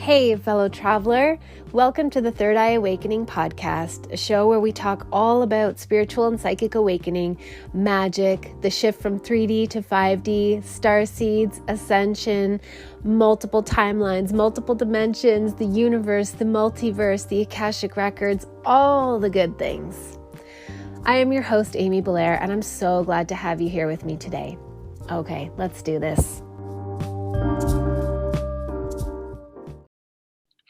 Hey, fellow traveler. Welcome to the Third Eye Awakening podcast, a show where we talk all about spiritual and psychic awakening, magic, the shift from 3D to 5D, star seeds, ascension, multiple timelines, multiple dimensions, the universe, the multiverse, the Akashic records, all the good things. I am your host, Amy Belair, and I'm so glad to have you here with me today. Okay, let's do this.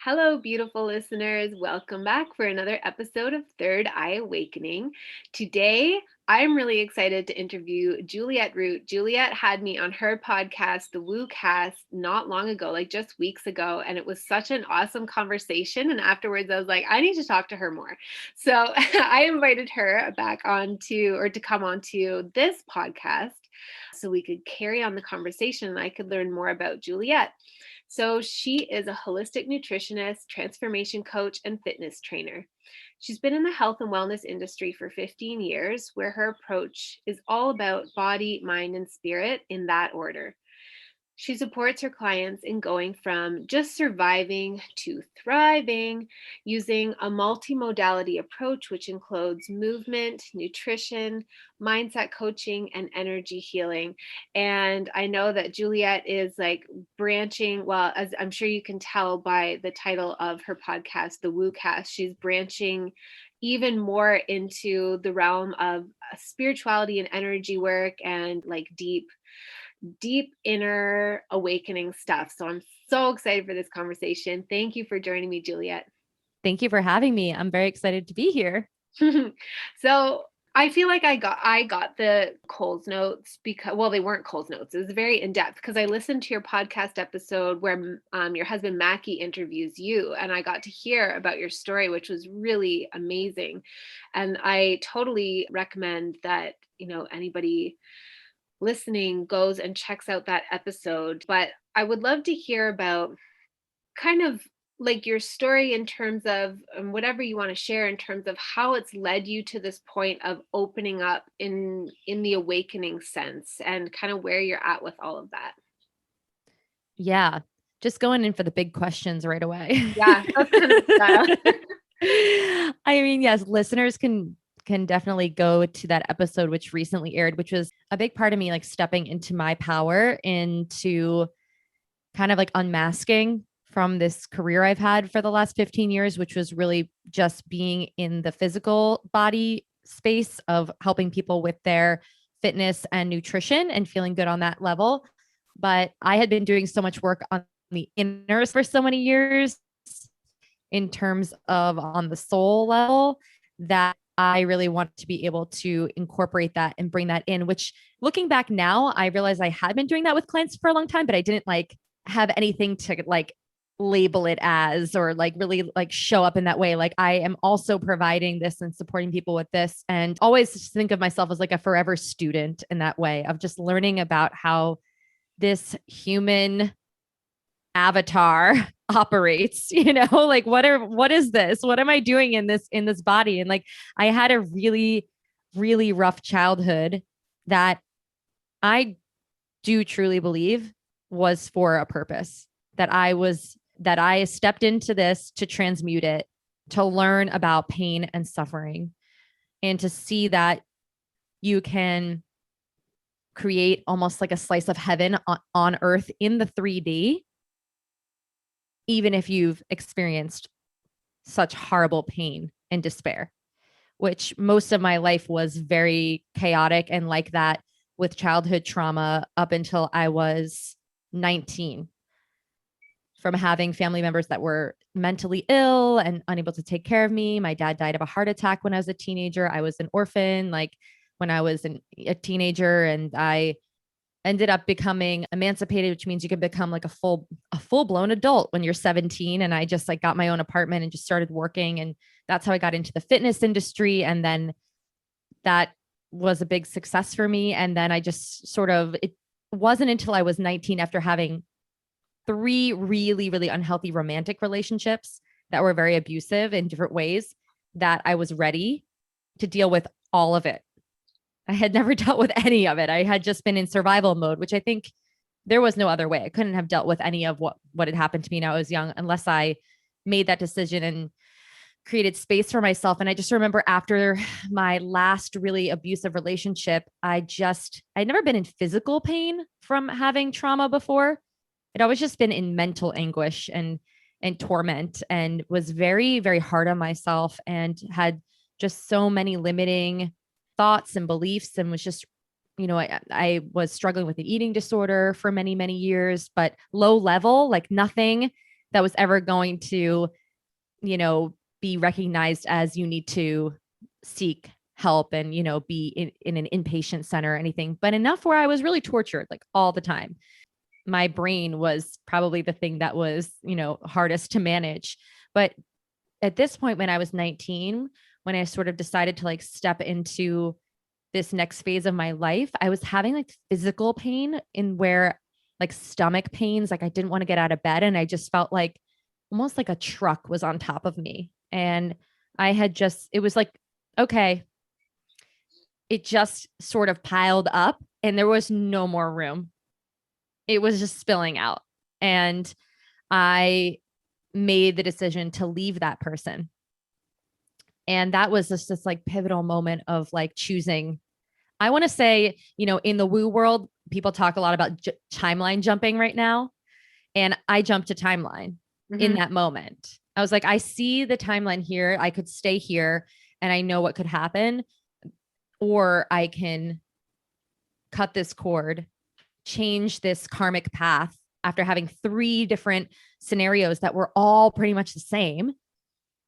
Hello, beautiful listeners. Welcome back for another episode of Third Eye Awakening. Today, I'm really excited to interview Juliet Root. Juliet had me on her podcast, the WooCast, not long ago, like just weeks ago, and it was such an awesome conversation. And afterwards, I was like, I need to talk to her more. So I invited her back to come onto this podcast so we could carry on the conversation and I could learn more about Juliet. So she is a holistic nutritionist, transformation coach, and fitness trainer. She's been in the health and wellness industry for 15 years, where her approach is all about body, mind, and spirit in that order. She supports her clients in going from just surviving to thriving using a multi-modality approach, which includes movement, nutrition, mindset coaching, and energy healing. And I know that Juliet is like branching, well, as I'm sure you can tell by the title of her podcast, the WooCast, she's branching even more into the realm of spirituality and energy work and like deep inner awakening stuff. So I'm so excited for this conversation. Thank you for joining me, Juliet. Thank you for having me. I'm very excited to be here. So I feel like I got the Coles notes because, well, they weren't Coles notes. It was very in-depth because I listened to your podcast episode where your husband Mackie interviews you, and I got to hear about your story, which was really amazing. And I totally recommend that, anybody listening goes and checks out that episode. But I would love to hear about kind of like your story in terms of whatever you want to share in terms of how it's led you to this point of opening up in the awakening sense and kind of where you're at with all of that. Yeah. Just going in for the big questions right away. Yeah, that's kind of style. I mean, yes, listeners can definitely go to that episode, which recently aired, which was a big part of me, like stepping into my power, into kind of like unmasking from this career I've had for the last 15 years, which was really just being in the physical body space of helping people with their fitness and nutrition and feeling good on that level. But I had been doing so much work on the inner for so many years in terms of on the soul level that I really want to be able to incorporate that and bring that in, which looking back now, I realize I had been doing that with clients for a long time, but I didn't like have anything to like label it as, or like really like show up in that way. Like I am also providing this and supporting people with this, and always think of myself as like a forever student in that way of just learning about how this human avatar operates, like what is this? What am I doing in this body? And like I had a really, really rough childhood that I do truly believe was for a purpose, that I stepped into this to transmute it, to learn about pain and suffering, and to see that you can create almost like a slice of heaven on earth in the 3D, even if you've experienced such horrible pain and despair, which most of my life was very chaotic and like that, with childhood trauma up until I was 19, from having family members that were mentally ill and unable to take care of me. My dad died of a heart attack when I was a teenager. I was an orphan, like when I was a teenager, and I ended up becoming emancipated, which means you can become like a full-blown adult when you're 17. And I just like got my own apartment and just started working. And that's how I got into the fitness industry. And then that was a big success for me. And then I just it wasn't until I was 19, after having 3 really, really unhealthy romantic relationships that were very abusive in different ways, that I was ready to deal with all of it. I had never dealt with any of it. I had just been in survival mode, which I think there was no other way. I couldn't have dealt with any of what had happened to me when I was young unless I made that decision and created space for myself. And I just remember after my last really abusive relationship, I'd never been in physical pain from having trauma before. I'd always just been in mental anguish and torment, and was very, very hard on myself and had just so many limiting thoughts and beliefs, and was just, I was struggling with an eating disorder for many, many years, but low level, like nothing that was ever going to, be recognized as you need to seek help and, be in an inpatient center or anything, but enough where I was really tortured like all the time. My brain was probably the thing that was, hardest to manage. But at this point, when I was 19, when I sort of decided to like step into this next phase of my life, I was having like physical pain in where like stomach pains, like I didn't want to get out of bed. And I just felt like almost like a truck was on top of me. And it was like, okay, it just sort of piled up and there was no more room. It was just spilling out. And I made the decision to leave that person. And that was just this like pivotal moment of like choosing. I want to say, in the woo world, people talk a lot about timeline jumping right now. And I jumped to timeline in that moment. I was like, I see the timeline here. I could stay here and I know what could happen. Or I can cut this cord, change this karmic path after having 3 different scenarios that were all pretty much the same.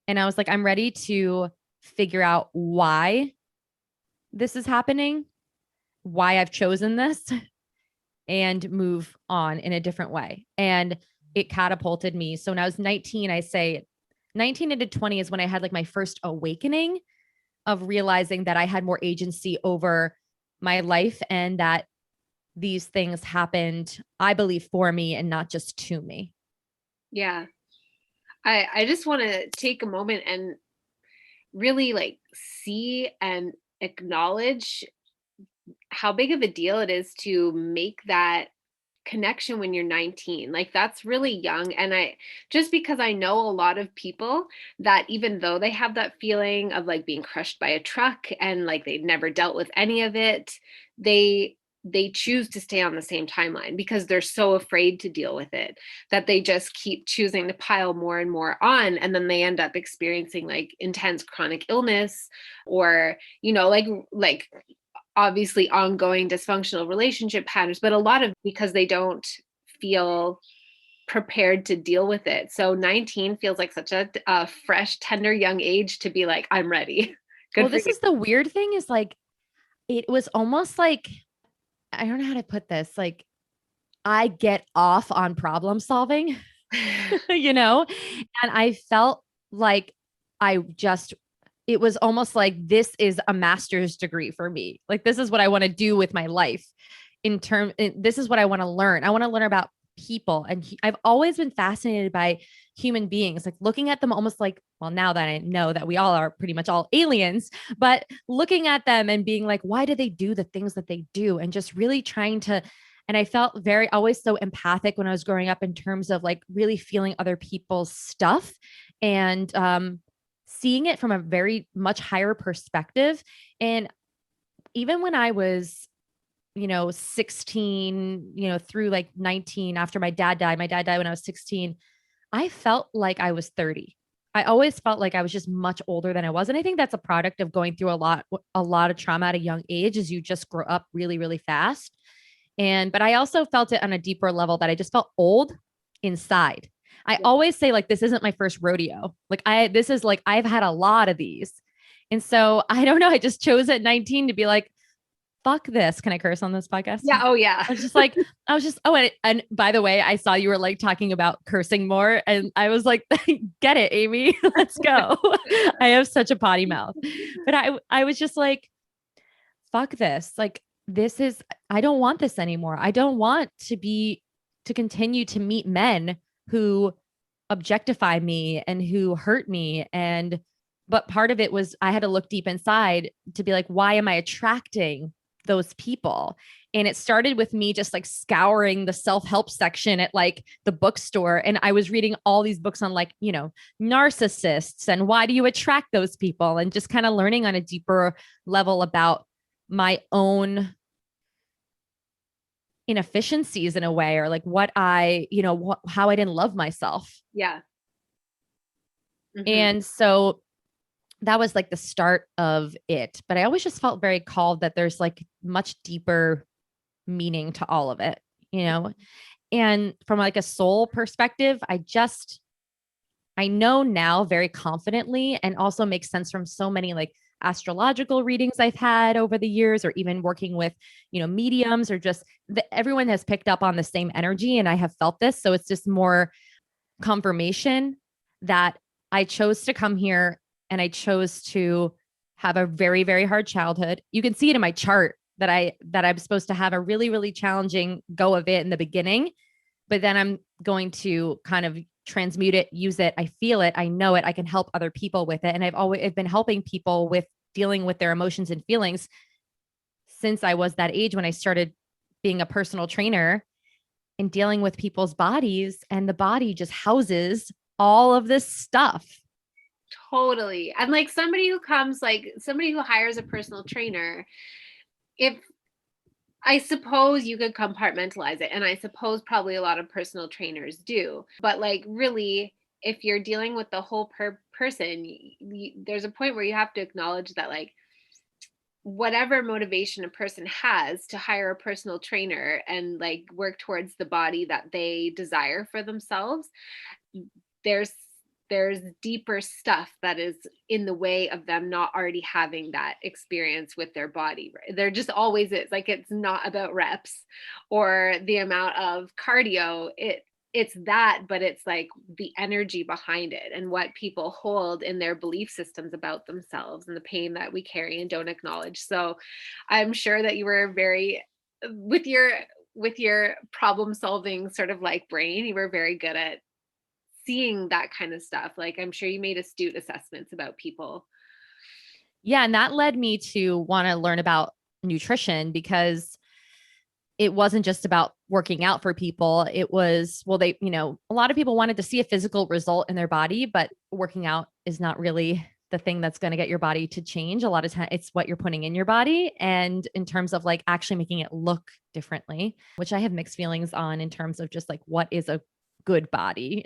And I was like, I'm ready to figure out why this is happening, why I've chosen this, and move on in a different way. And it catapulted me. So when I was 19, I say 19 into 20 is when I had like my first awakening of realizing that I had more agency over my life and that these things happened, I believe, for me and not just to me. Yeah. I just want to take a moment and really like see and acknowledge how big of a deal it is to make that connection when you're 19. Like that's really young. And just because I know a lot of people that even though they have that feeling of like being crushed by a truck and like they never dealt with any of it, they choose to stay on the same timeline because they're so afraid to deal with it that they just keep choosing to pile more and more on. And then they end up experiencing like intense chronic illness or, like obviously ongoing dysfunctional relationship patterns, but a lot of because they don't feel prepared to deal with it. So 19 feels like such a fresh, tender young age to be like, I'm ready. Well, this is the weird thing is like, it was almost like, I don't know how to put this. Like I get off on problem solving, and I felt like it was almost like this is a master's degree for me. Like, this is what I want to do with my life this is what I want to learn. I want to learn about people. And I've always been fascinated by human beings, like looking at them almost like, well, now that I know that we all are pretty much all aliens, but looking at them and being like, why do they do the things that they do? And just really trying to, and I felt always so empathic when I was growing up in terms of like really feeling other people's stuff and seeing it from a very much higher perspective. And even when I was 16, through like 19 after my dad died when I was 16, I felt like I was 30. I always felt like I was just much older than I was. And I think that's a product of going through a lot of trauma at a young age as you just grow up really, really fast. But I also felt it on a deeper level that I just felt old inside. I always say like, this isn't my first rodeo. Like this is like, I've had a lot of these. And so I don't know. I just chose at 19 to be like, fuck this. Can I curse on this podcast? Yeah. Oh yeah. And by the way, I saw you were like talking about cursing more. And I was like, get it, Amy, let's go. I have such a potty mouth, but I was just like, fuck this. Like, I don't want this anymore. I don't want to continue to meet men who objectify me and who hurt me. But part of it was I had to look deep inside to be like, why am I attracting those people. And it started with me just like scouring the self-help section at like the bookstore. And I was reading all these books on like, narcissists and why do you attract those people, and just kind of learning on a deeper level about my own inefficiencies in a way, or like what I, how I didn't love myself. Yeah. And so that was like the start of it. But I always just felt very called that there's like much deeper meaning to all of it, And from like a soul perspective, I know now very confidently, and also makes sense from so many like astrological readings I've had over the years, or even working with, mediums, or just everyone has picked up on the same energy. And I have felt this. So it's just more confirmation that I chose to come here, and I chose to have a very, very hard childhood. You can see it in my chart that I'm supposed to have a really, really challenging go of it in the beginning, but then I'm going to kind of transmute it, use it. I feel it. I know it. I can help other people with it. And I've been helping people with dealing with their emotions and feelings since I was that age, when I started being a personal trainer and dealing with people's bodies, and the body just houses all of this stuff. Totally. And like somebody who hires a personal trainer, if I suppose you could compartmentalize it, and I suppose probably a lot of personal trainers do, but like really, if you're dealing with the whole person, there's a point where you have to acknowledge that like whatever motivation a person has to hire a personal trainer and like work towards the body that they desire for themselves, there's deeper stuff that is in the way of them not already having that experience with their body. There just always is. Like, it's not about reps or the amount of cardio. It's that, but it's like the energy behind it and what people hold in their belief systems about themselves and the pain that we carry and don't acknowledge. So I'm sure that you were very, with your problem solving sort of like brain, you were very good at seeing that kind of stuff. Like, I'm sure you made astute assessments about people. Yeah. And that led me to want to learn about nutrition, because it wasn't just about working out for people. It was, well, a lot of people wanted to see a physical result in their body, but working out is not really the thing that's going to get your body to change. A lot of time it's what you're putting in your body, and in terms of like actually making it look differently, which I have mixed feelings on in terms of just like what is a good body.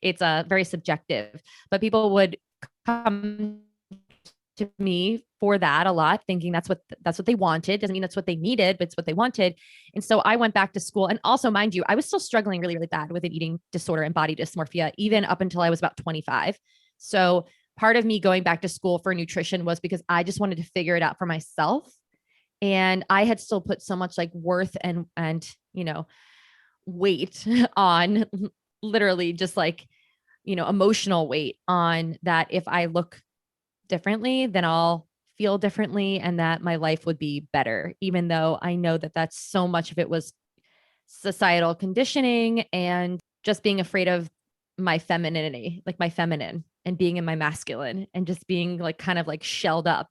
It's a very subjective, but people would come to me for that a lot, thinking that's what they wanted. Doesn't mean that's what they needed, but it's what they wanted. And so I went back to school. And also, mind you, I was still struggling really, really bad with an eating disorder and body dysmorphia, even up until I was about 25. So part of me going back to school for nutrition was because I just wanted to figure it out for myself. And I had still put so much like worth and weight on, literally just like, emotional weight on that. If I look differently, then I'll feel differently, and that my life would be better, even though I know that that's so much of it was societal conditioning and just being afraid of my femininity, like my feminine, and being in my masculine, and just being like kind of like shelled up.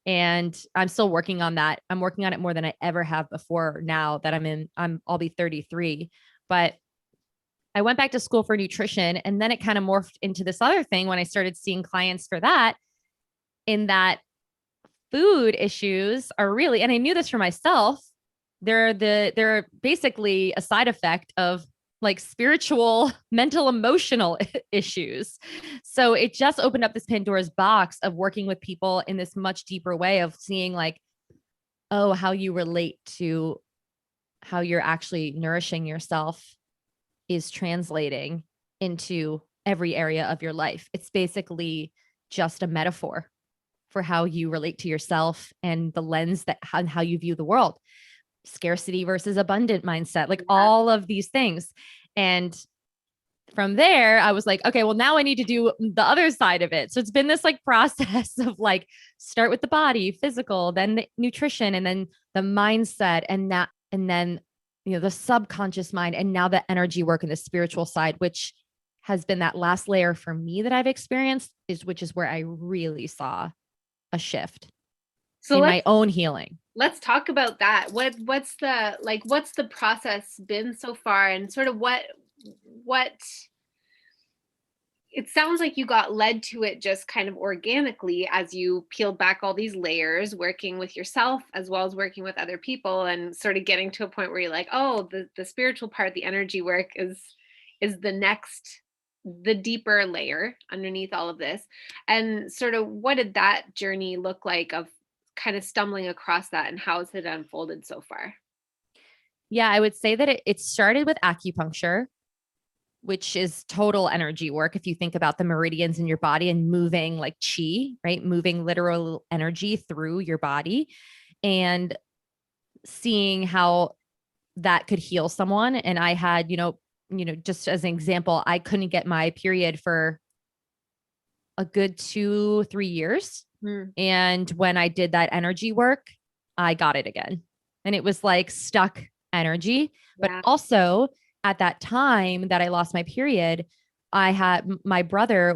And I'm still working on that. I'm working on it more than I ever have before, now that I'll be 33. But I went back to school for nutrition, and then it kind of morphed into this other thing when I started seeing clients for that, in that food issues are really, and I knew this for myself, they're basically a side effect of like spiritual, mental, emotional issues. So it just opened up this Pandora's box of working with people in this much deeper way of seeing like, oh, how you relate to how you're actually nourishing yourself is translating into every area of your life. It's basically just a metaphor for how you relate to yourself and the lens that how you view the world. Scarcity versus abundant mindset, like all of these things. And from there, I was like, okay, well, now I need to do the other side of it. So it's been this like process of like, start with the body, physical, then the nutrition, and then the mindset, and then, the subconscious mind, and now the energy work and the spiritual side, which has been that last layer for me that I've experienced, which is where I really saw a shift. So in my own healing. let's talk about that. What's the process been so far, and sort of what it sounds like you got led to it just kind of organically as you peeled back all these layers, working with yourself as well as working with other people, and sort of getting to a point where you're like, oh, the spiritual part, the energy work is the deeper layer underneath all of this. And sort of what did that journey look like of kind of stumbling across that, and how has it unfolded so far? Yeah, I would say that it started with acupuncture, which is total energy work. If you think about the meridians in your body and moving like chi, right? Moving literal energy through your body and seeing how that could heal someone. And I had, just as an example, I couldn't get my period for a good 2-3 years. And when I did that energy work, I got it again. And it was like stuck energy. But Yeah. also at that time that I lost my period, I had my brother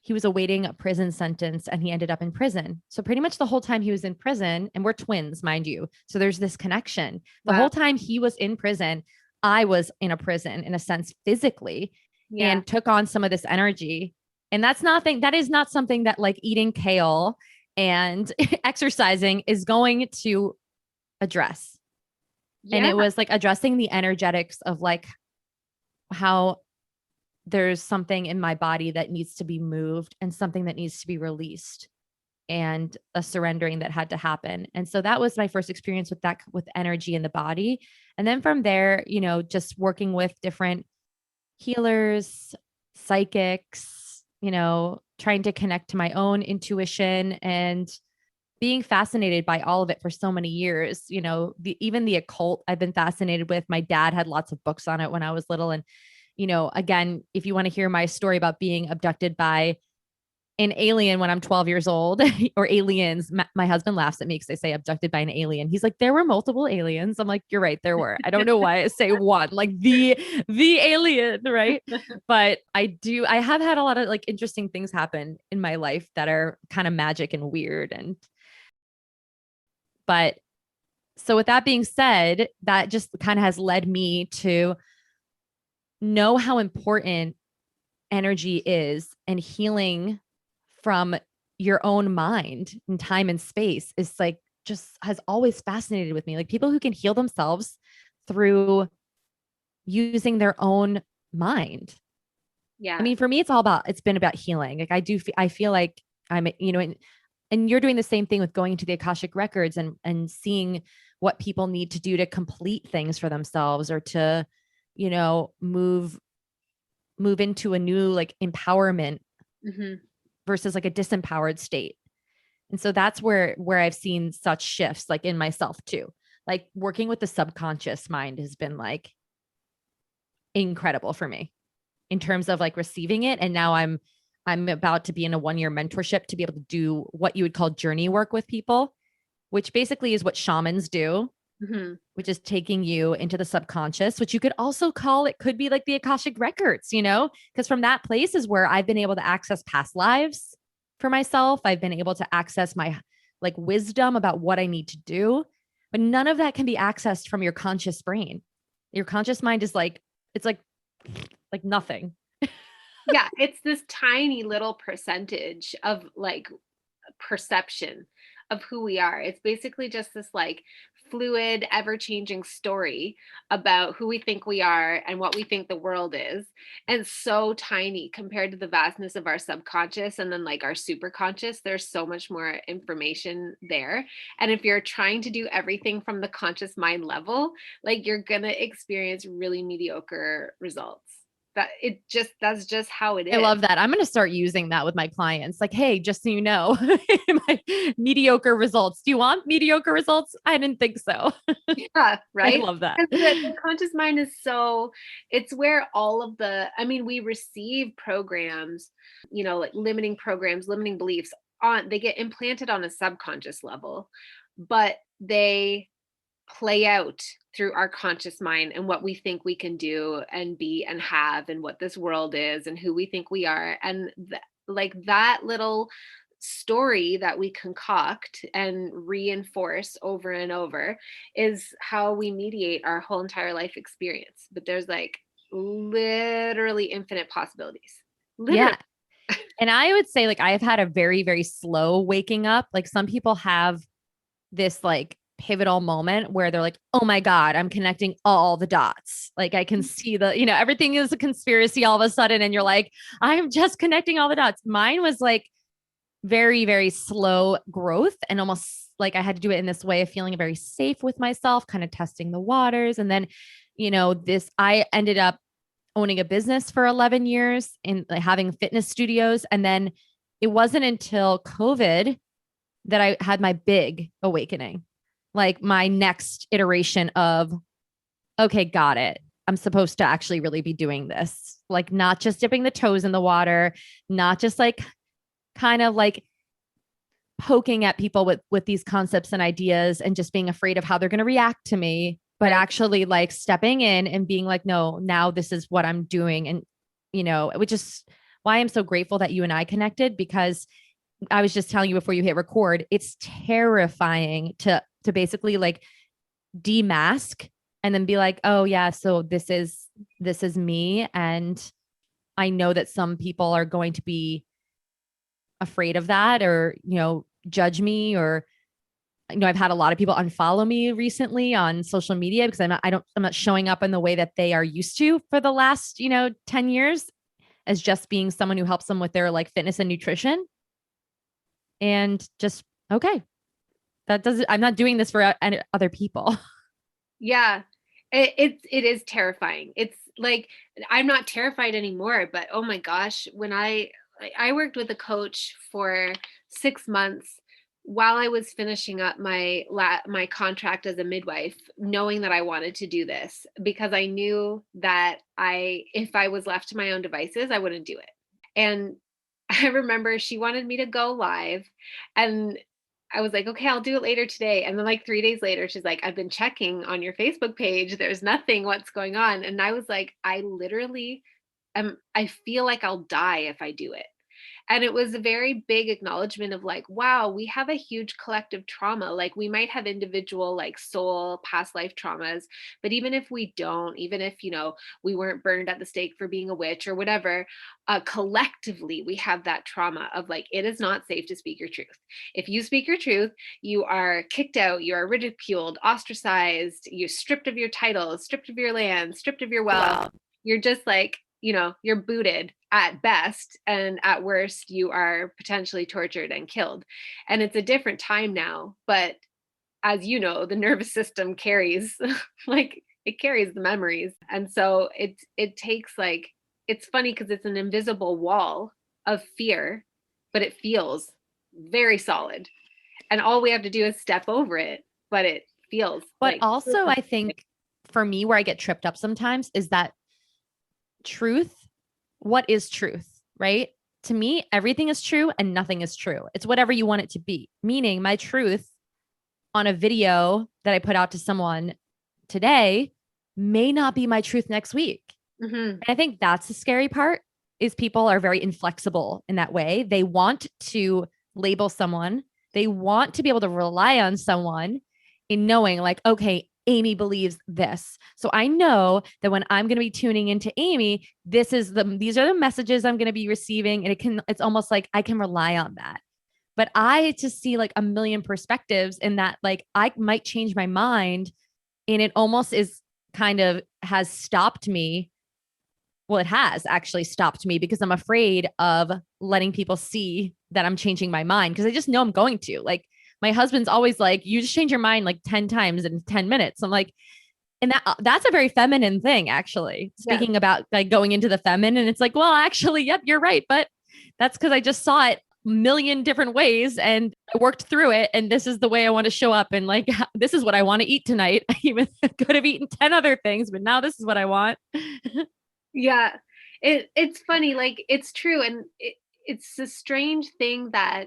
he was awaiting a prison sentence and he ended up in prison. So pretty much the whole time he was in prison, and we're twins, mind you. So there's this connection. The Wow. whole time he was in prison, I was in a prison in a sense physically, Yeah. and took on some of this energy. And that is not something that like eating kale and exercising is going to address. And Yeah. it was like addressing the energetics of like how there's something in my body that needs to be moved and something that needs to be released, and a surrendering that had to happen. And so that was my first experience with that, with energy in the body. And then from there, just working with different healers, psychics, trying to connect to my own intuition and being fascinated by all of it for so many years. Even the occult I've been fascinated with. My dad had lots of books on it when I was little. And, again, if you want to hear my story about being abducted by an alien when I'm 12 years old, or aliens, my husband laughs at me because I say abducted by an alien. He's like, there were multiple aliens. I'm like, you're right, there were. I don't know why I say one, like the alien, right? But I have had a lot of like interesting things happen in my life that are kind of magic and weird. But so with that being said, that just kind of has led me to know how important energy is, and healing from your own mind and time and space is like just has always fascinated with me. Like people who can heal themselves through using their own mind. Yeah. I mean, for me, it's been about healing. Like I feel like I'm, and you're doing the same thing with going into the Akashic records and seeing what people need to do to complete things for themselves, or to, move into a new like empowerment versus like a disempowered state. And so that's where I've seen such shifts like in myself too. Like working with the subconscious mind has been like incredible for me in terms of like receiving it. And now I'm about to be in a 1-year mentorship to be able to do what you would call journey work with people, which basically is what shamans do, which is taking you into the subconscious, which you could also call, it could be like the Akashic records, because from that place is where I've been able to access past lives for myself. I've been able to access my like wisdom about what I need to do, but none of that can be accessed from your conscious brain. Your conscious mind is like, it's like nothing. Yeah, it's this tiny little percentage of like perception of who we are. It's basically just this like fluid, ever-changing story about who we think we are and what we think the world is. And so tiny compared to the vastness of our subconscious and then like our superconscious. There's so much more information there. And if you're trying to do everything from the conscious mind level, like you're gonna experience really mediocre results. That's just how it I is. love that. I'm going to start using that with my clients. Like, hey, just so you know, my mediocre results. Do you want mediocre results? I didn't think so. Yeah, I right? love that. Because the conscious mind is it's where all of we receive programs, like limiting programs, limiting beliefs they get implanted on a subconscious level, but they play out through our conscious mind and what we think we can do and be and have, and what this world is and who we think we are. And like that little story that we concoct and reinforce over and over is how we mediate our whole entire life experience. But there's like literally infinite possibilities. Literally. Yeah. And I would say like I have had a very, very slow waking up. Like some people have this like pivotal moment where they're like, oh my God, I'm connecting all the dots. Like I can see everything is a conspiracy all of a sudden. And you're like, I'm just connecting all the dots. Mine was like very, very slow growth and almost like I had to do it in this way of feeling very safe with myself, kind of testing the waters. And then, I ended up owning a business for 11 years and like, having fitness studios. And then it wasn't until COVID that I had my big awakening, like my next iteration of, okay, got it. I'm supposed to actually really be doing this, like not just dipping the toes in the water, not just like kind of like poking at people with these concepts and ideas and just being afraid of how they're going to react to me, but actually like stepping in and being like, no, now this is what I'm doing. And, which is why I'm so grateful that you and I connected, because I was just telling you before you hit record, it's terrifying to basically like demask and then be like, oh yeah, so this is me. And I know that some people are going to be afraid of that or, judge me or, I've had a lot of people unfollow me recently on social media because I'm not showing up in the way that they are used to for the last, 10 years as just being someone who helps them with their like fitness and nutrition. And just, okay, I'm not doing this for other people. Yeah. It is terrifying. It's like, I'm not terrified anymore, but oh my gosh, when I worked with a coach for 6 months while I was finishing up my contract as a midwife, knowing that I wanted to do this because I knew that if I was left to my own devices, I wouldn't do it. And I remember she wanted me to go live, and I was like, okay, I'll do it later today. And then like 3 days later, she's like, I've been checking on your Facebook page. There's nothing. What's going on? And I was like, I literally I feel like I'll die if I do it. And it was a very big acknowledgement of like, wow, we have a huge collective trauma. Like we might have individual like soul past life traumas, but even if we don't, even if, we weren't burned at the stake for being a witch or whatever, collectively, we have that trauma of like, it is not safe to speak your truth. If you speak your truth, you are kicked out, you are ridiculed, ostracized, you're stripped of your titles, stripped of your land, stripped of your wealth. You're just like, you're booted at best, and at worst, you are potentially tortured and killed. And it's a different time now, but as you know, the nervous system carries like it carries the memories. And so it takes like, it's funny because it's an invisible wall of fear, but it feels very solid. And all we have to do is step over it, but it feels But like also, I think for me, where I get tripped up sometimes is that truth. What is truth, right? To me, everything is true and nothing is true. It's whatever you want it to be. Meaning, my truth on a video that I put out to someone today may not be my truth next week. Mm-hmm. And I think that's the scary part is people are very inflexible in that way. They want to label someone. They want to be able to rely on someone in knowing like, okay, Amy believes this. So I know that when I'm going to be tuning into Amy, these are the messages I'm going to be receiving. And it's almost like I can rely on that. But I just see like a million perspectives in that, like I might change my mind and it almost is kind of has stopped me. Well, it has actually stopped me because I'm afraid of letting people see that I'm changing my mind because I just know I'm going to. Like my husband's always like, you just change your mind like 10 times in 10 minutes. I'm like, and that's a very feminine thing, actually. Speaking about like going into the feminine, it's like, well, actually, yep, you're right. But that's because I just saw it a million different ways and I worked through it. And this is the way I want to show up. And like, this is what I want to eat tonight. I even could have eaten 10 other things, but now this is what I want. Yeah. It's funny, like it's true. And it's a strange thing that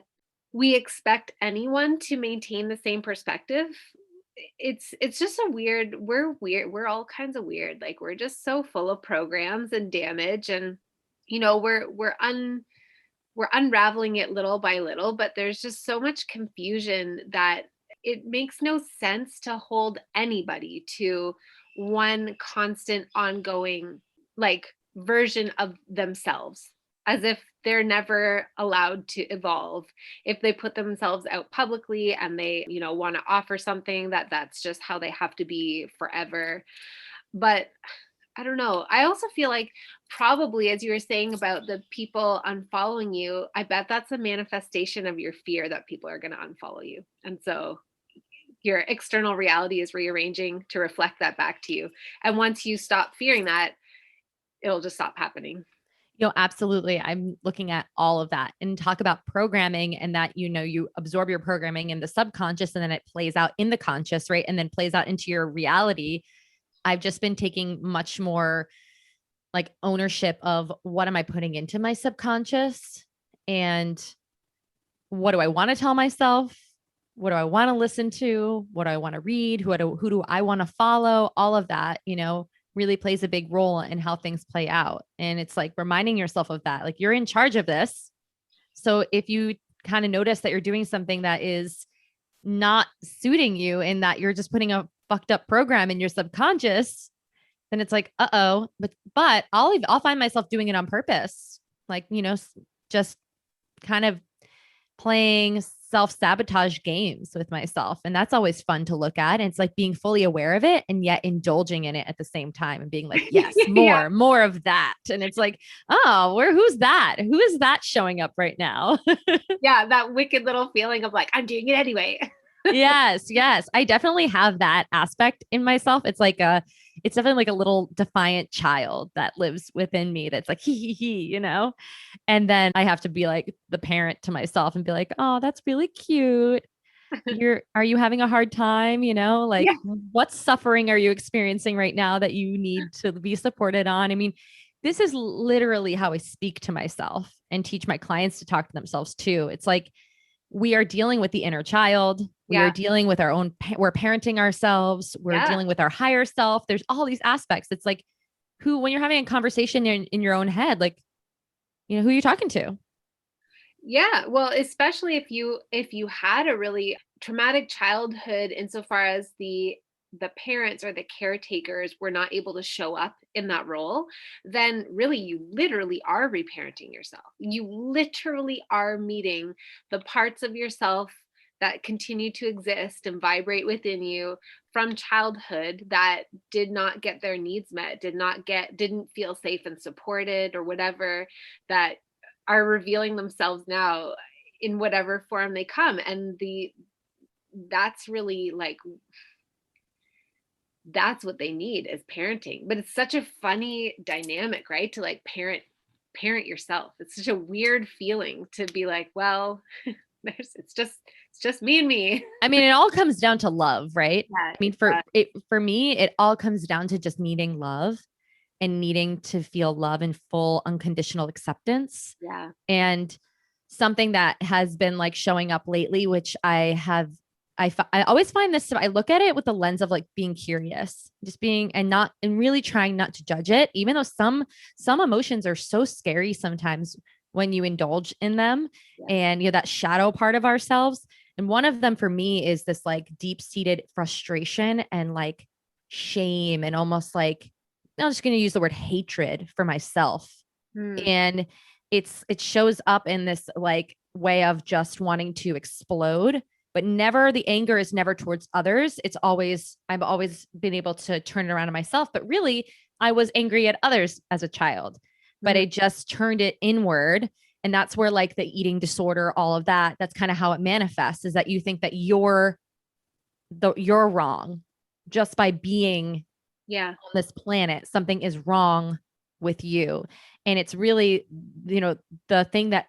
we expect anyone to maintain the same perspective. It's just we're weird, we're all kinds of weird. Like we're just so full of programs and damage, and we're we're unraveling it little by little, but there's just so much confusion that it makes no sense to hold anybody to one constant ongoing like version of themselves, as if they're never allowed to evolve. If they put themselves out publicly and they, want to offer something, that's just how they have to be forever. But I don't know. I also feel like probably, as you were saying about the people unfollowing you, I bet that's a manifestation of your fear that people are going to unfollow you. And so your external reality is rearranging to reflect that back to you. And once you stop fearing that, it'll just stop happening. Absolutely. I'm looking at all of that and talk about programming, and that, you absorb your programming in the subconscious and then it plays out in the conscious, right? And then plays out into your reality. I've just been taking much more like ownership of what am I putting into my subconscious, and what do I want to tell myself? What do I want to listen to? What do I want to read? Who do I want to follow? All of that, really plays a big role in how things play out. And it's like reminding yourself of that, like you're in charge of this. So if you kind of notice that you're doing something that is not suiting you and that you're just putting a fucked up program in your subconscious, then it's like, uh-oh, but I'll find myself doing it on purpose. Like, just kind of playing self-sabotage games with myself. And that's always fun to look at. And it's like being fully aware of it and yet indulging in it at the same time and being like, yes, Yeah. more of that. And it's like, oh, who's that? Who is that showing up right now? Yeah. That wicked little feeling of like, I'm doing it anyway. Yes. I definitely have that aspect in myself. It's definitely like a little defiant child that lives within me. That's like, he. And then I have to be like the parent to myself and be like, oh, that's really cute. Are you having a hard time? Like Yeah. what suffering are you experiencing right now that you need to be supported on? I mean, this is literally how I speak to myself and teach my clients to talk to themselves too. It's like, we are dealing with the inner child. We are Yeah. dealing with our own, we're parenting ourselves. We're Yeah. dealing with our higher self. There's all these aspects. It's like, when you're having a conversation in your own head, like, who are you talking to? Yeah, well, especially if you had a really traumatic childhood insofar as the parents or the caretakers were not able to show up in that role, then really you literally are reparenting yourself. You literally are meeting the parts of yourself that continue to exist and vibrate within you from childhood that did not get their needs met, didn't feel safe and supported or whatever, that are revealing themselves now in whatever form they come. And that's really like, that's what they need is parenting. But it's such a funny dynamic, right? To like parent yourself. It's such a weird feeling to be like, well, it's just me and me. I mean, it all comes down to love, right? Yeah, I mean, for me, it all comes down to just needing love and needing to feel love and full unconditional acceptance. yeah. And something that has been like showing up lately, which I always find this, I look at it with the lens of like being curious, just being, and really trying not to judge it, even though some emotions are so scary sometimes when you indulge in them, Yeah. and that shadow part of ourselves. And one of them for me is this like deep seated frustration and like shame, and almost like, I'm just going to use the word hatred for myself. Hmm. And it shows up in this like way of just wanting to explode, but never, the anger is never towards others. I've always been able to turn it around on myself, but really I was angry at others as a child, but Mhm. I just turned it inward. And that's where like the eating disorder, all of that, that's kind of how it manifests, is that you think that you're wrong just by being Yeah. on this planet. Something is wrong with you. And it's really, the thing that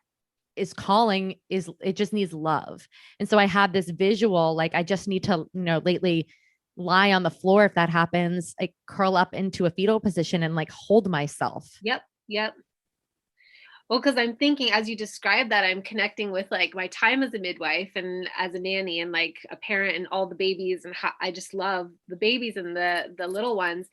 is calling is, it just needs love. And so I have this visual, like I just need to, lately lie on the floor. If that happens, I curl up into a fetal position and like hold myself. Yep. Yep. Well, because I'm thinking as you describe that, I'm connecting with like my time as a midwife and as a nanny and like a parent and all the babies and how I just love the babies and the little ones.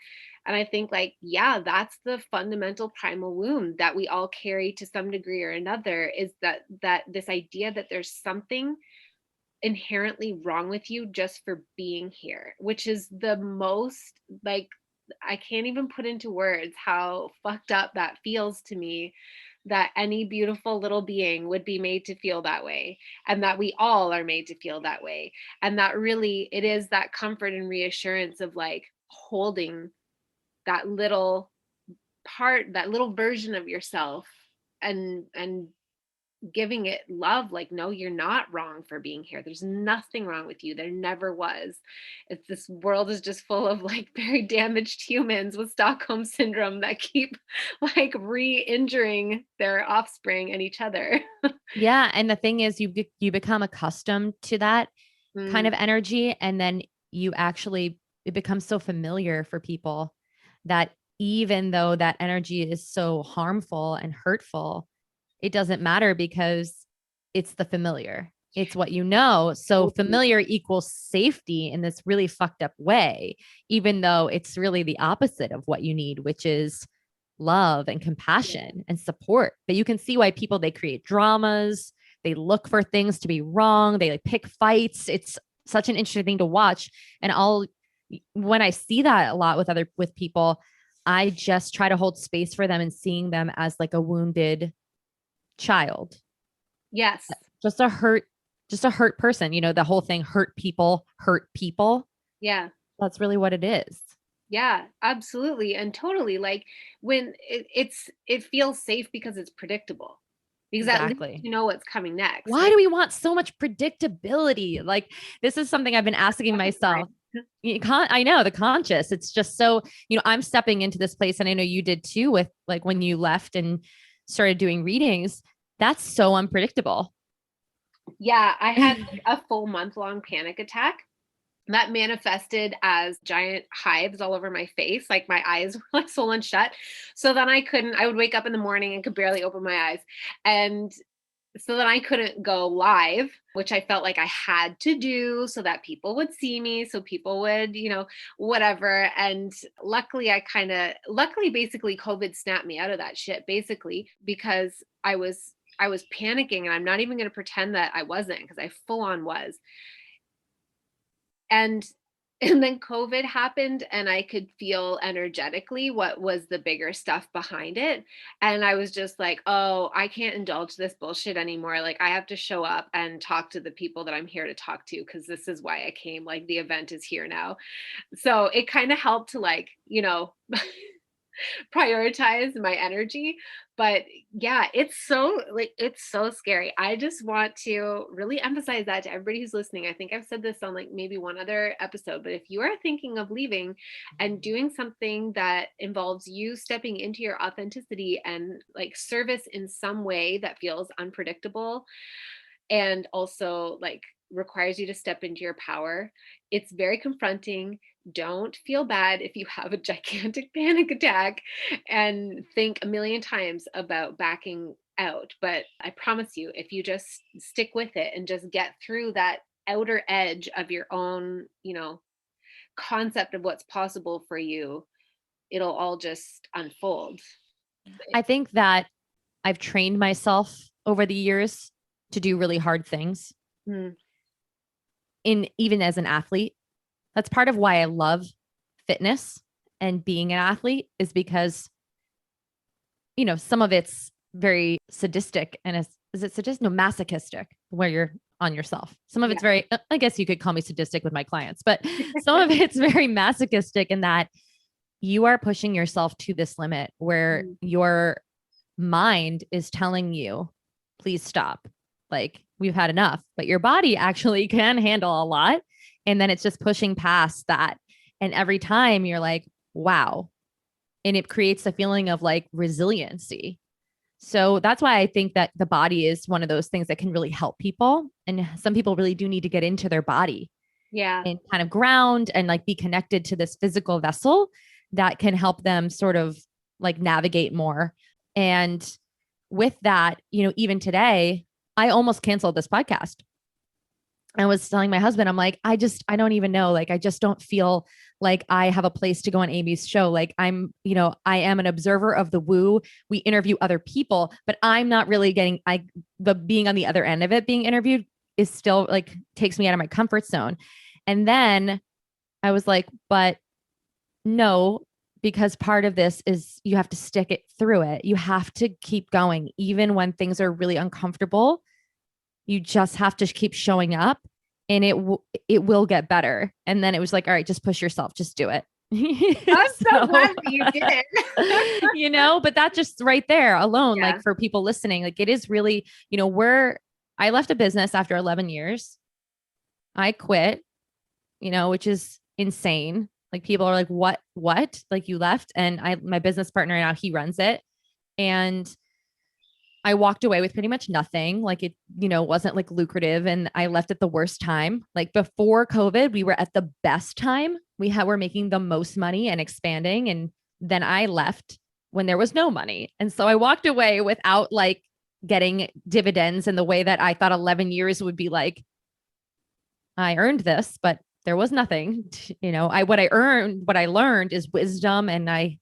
And I think like, yeah, that's the fundamental primal wound that we all carry to some degree or another, is that this idea that there's something inherently wrong with you just for being here, which is the most like, I can't even put into words how fucked up that feels to me, that any beautiful little being would be made to feel that way, and that we all are made to feel that way. And that really, it is that comfort and reassurance of like holding that little part, that little version of yourself, and giving it love, like, no, you're not wrong for being here, there's nothing wrong with you, there never was. It's, this world is just full of like very damaged humans with Stockholm syndrome that keep like re-injuring their offspring and each other. Yeah. And the thing is, you become accustomed to that kind Mm, of energy. And then you actually, it becomes so familiar for people that even though that energy is so harmful and hurtful, it doesn't matter because it's the familiar. It's what you know. So totally. familiar equals safety in this really fucked up way, even though it's really the opposite of what you need, which is love and Yeah. compassion and support. But you can see why people, they create dramas, they look for things to be wrong, they like pick fights. It's such an interesting thing to watch. And I'll, when I see that a lot with people, I just try to hold space for them and seeing them as like a wounded child, Yes. just a hurt, just a hurt person. You know, the whole thing, hurt people hurt people. Yeah. That's really what it is. Yeah, absolutely. And totally, like when it feels safe because it's predictable, because at least Exactly. you know what's coming next, Why right? do we want so much predictability? Like, this is something I've been asking Fucking myself. fine. You can't, I know, the conscious, it's just so, I'm stepping into this place, and I know you did too, with like when you left and started doing readings. That's so unpredictable. Yeah, I had like a full month long panic attack that manifested as giant hives all over my face. Like my eyes were like swollen shut. So then I would wake up in the morning and could barely open my eyes. And so then I couldn't go live, which I felt like I had to do so that people would see me, so people would, whatever. And luckily, basically, COVID snapped me out of that shit, basically, because I was panicking, and I'm not even going to pretend that I wasn't, because I full on was. And and then COVID happened, and I could feel energetically what was the bigger stuff behind it. And I was just like, oh, I can't indulge this bullshit anymore. Like, I have to show up and talk to the people that I'm here to talk to, because this is why I came. Like, the event is here now. So it kind of helped to like, prioritize my energy. But yeah, it's so scary. I just want to really emphasize that to everybody who's listening. I think I've said this on like maybe one other episode, but if you are thinking of leaving and doing something that involves you stepping into your authenticity and like service in some way that feels unpredictable, and also like requires you to step into your power, it's very confronting. Don't feel bad if you have a gigantic panic attack and think a million times about backing out. But I promise you, if you just stick with it and just get through that outer edge of your own, concept of what's possible for you, it'll all just unfold. I think that I've trained myself over the years to do really hard things, Mm, in even as an athlete. That's part of why I love fitness and being an athlete, is because, some of it's very sadistic, and is it sadistic? No, masochistic, where you're on yourself. Some of yeah. it's very, I guess you could call me sadistic with my clients, but some of it's very masochistic in that you are pushing yourself to this limit where Mm, your mind is telling you, please stop. Like, we've had enough, but your body actually can handle a lot. And then it's just pushing past that. And every time you're like, wow. And it creates a feeling of like resiliency. So that's why I think that the body is one of those things that can really help people. And some people really do need to get into their body yeah. and kind of ground and like be connected to this physical vessel that can help them sort of like navigate more. And with that, even today, I almost canceled this podcast. I was telling my husband, I'm like, I don't even know. Like, I just don't feel like I have a place to go on Amy's show. Like, I am an observer of the woo. We interview other people, but I'm not really the being on the other end of it, being interviewed is still like takes me out of my comfort zone. And then I was like, but no, because part of this is you have to stick it through it. You have to keep going, even when things are really uncomfortable. You just have to keep showing up, and it will get better. And then it was like, all right, just push yourself, just do it. I'm so glad that you did it. But that just right there alone, Yeah. like for people listening, like it is really, I left a business after 11 years. I quit, which is insane. Like people are like, what, like you left? And my business partner now, he runs it. And I walked away with pretty much nothing. Like it, wasn't like lucrative. And I left at the worst time. Like before COVID, we were at the best time. We're making the most money and expanding. And then I left when there was no money. And so I walked away without like getting dividends in the way that I thought 11 years would be like, I earned this, but there was nothing. What I learned is wisdom, and I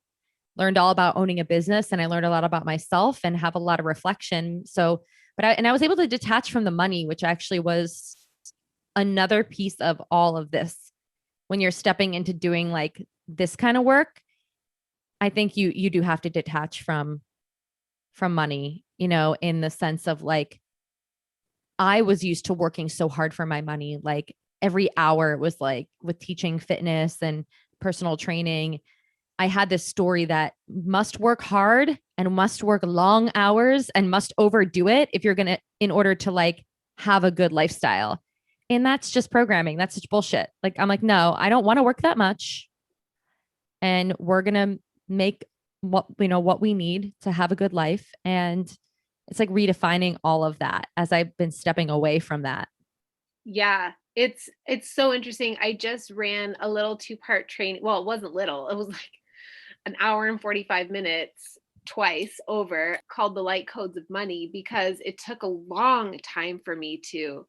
learned all about owning a business, and I learned a lot about myself and have a lot of reflection. So, I was able to detach from the money, which actually was another piece of all of this. When you're stepping into doing like this kind of work, I think you do have to detach from money, in the sense of like, I was used to working so hard for my money. Like every hour was like with teaching fitness and personal training. I had this story that must work hard and must work long hours and must overdo it if you're going to, in order to like have a good lifestyle. And that's just programming. That's such bullshit. Like, I'm like, no, I don't want to work that much. And we're going to make what we need to have a good life. And it's like redefining all of that as I've been stepping away from that. Yeah, it's so interesting. I just ran a little 2-part training. Well, it wasn't little. It was like an hour and 45 minutes twice over, called The Light Codes of Money, because it took a long time for me to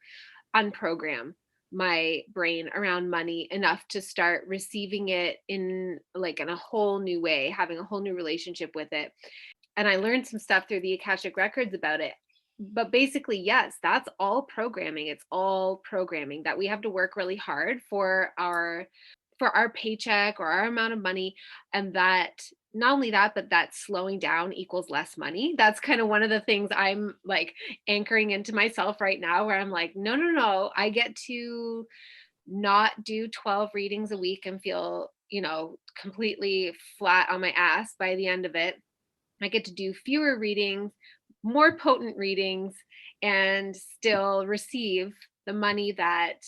unprogram my brain around money enough to start receiving it in a whole new way, having a whole new relationship with it. And I learned some stuff through the Akashic records about it. But basically, yes, that's all programming. It's all programming that we have to work really hard for our paycheck or our amount of money. And that not only that, but that slowing down equals less money. That's kind of one of the things I'm like anchoring into myself right now, where I'm like, no, I get to not do 12 readings a week and feel, completely flat on my ass by the end of it. I get to do fewer readings, more potent readings, and still receive the money that,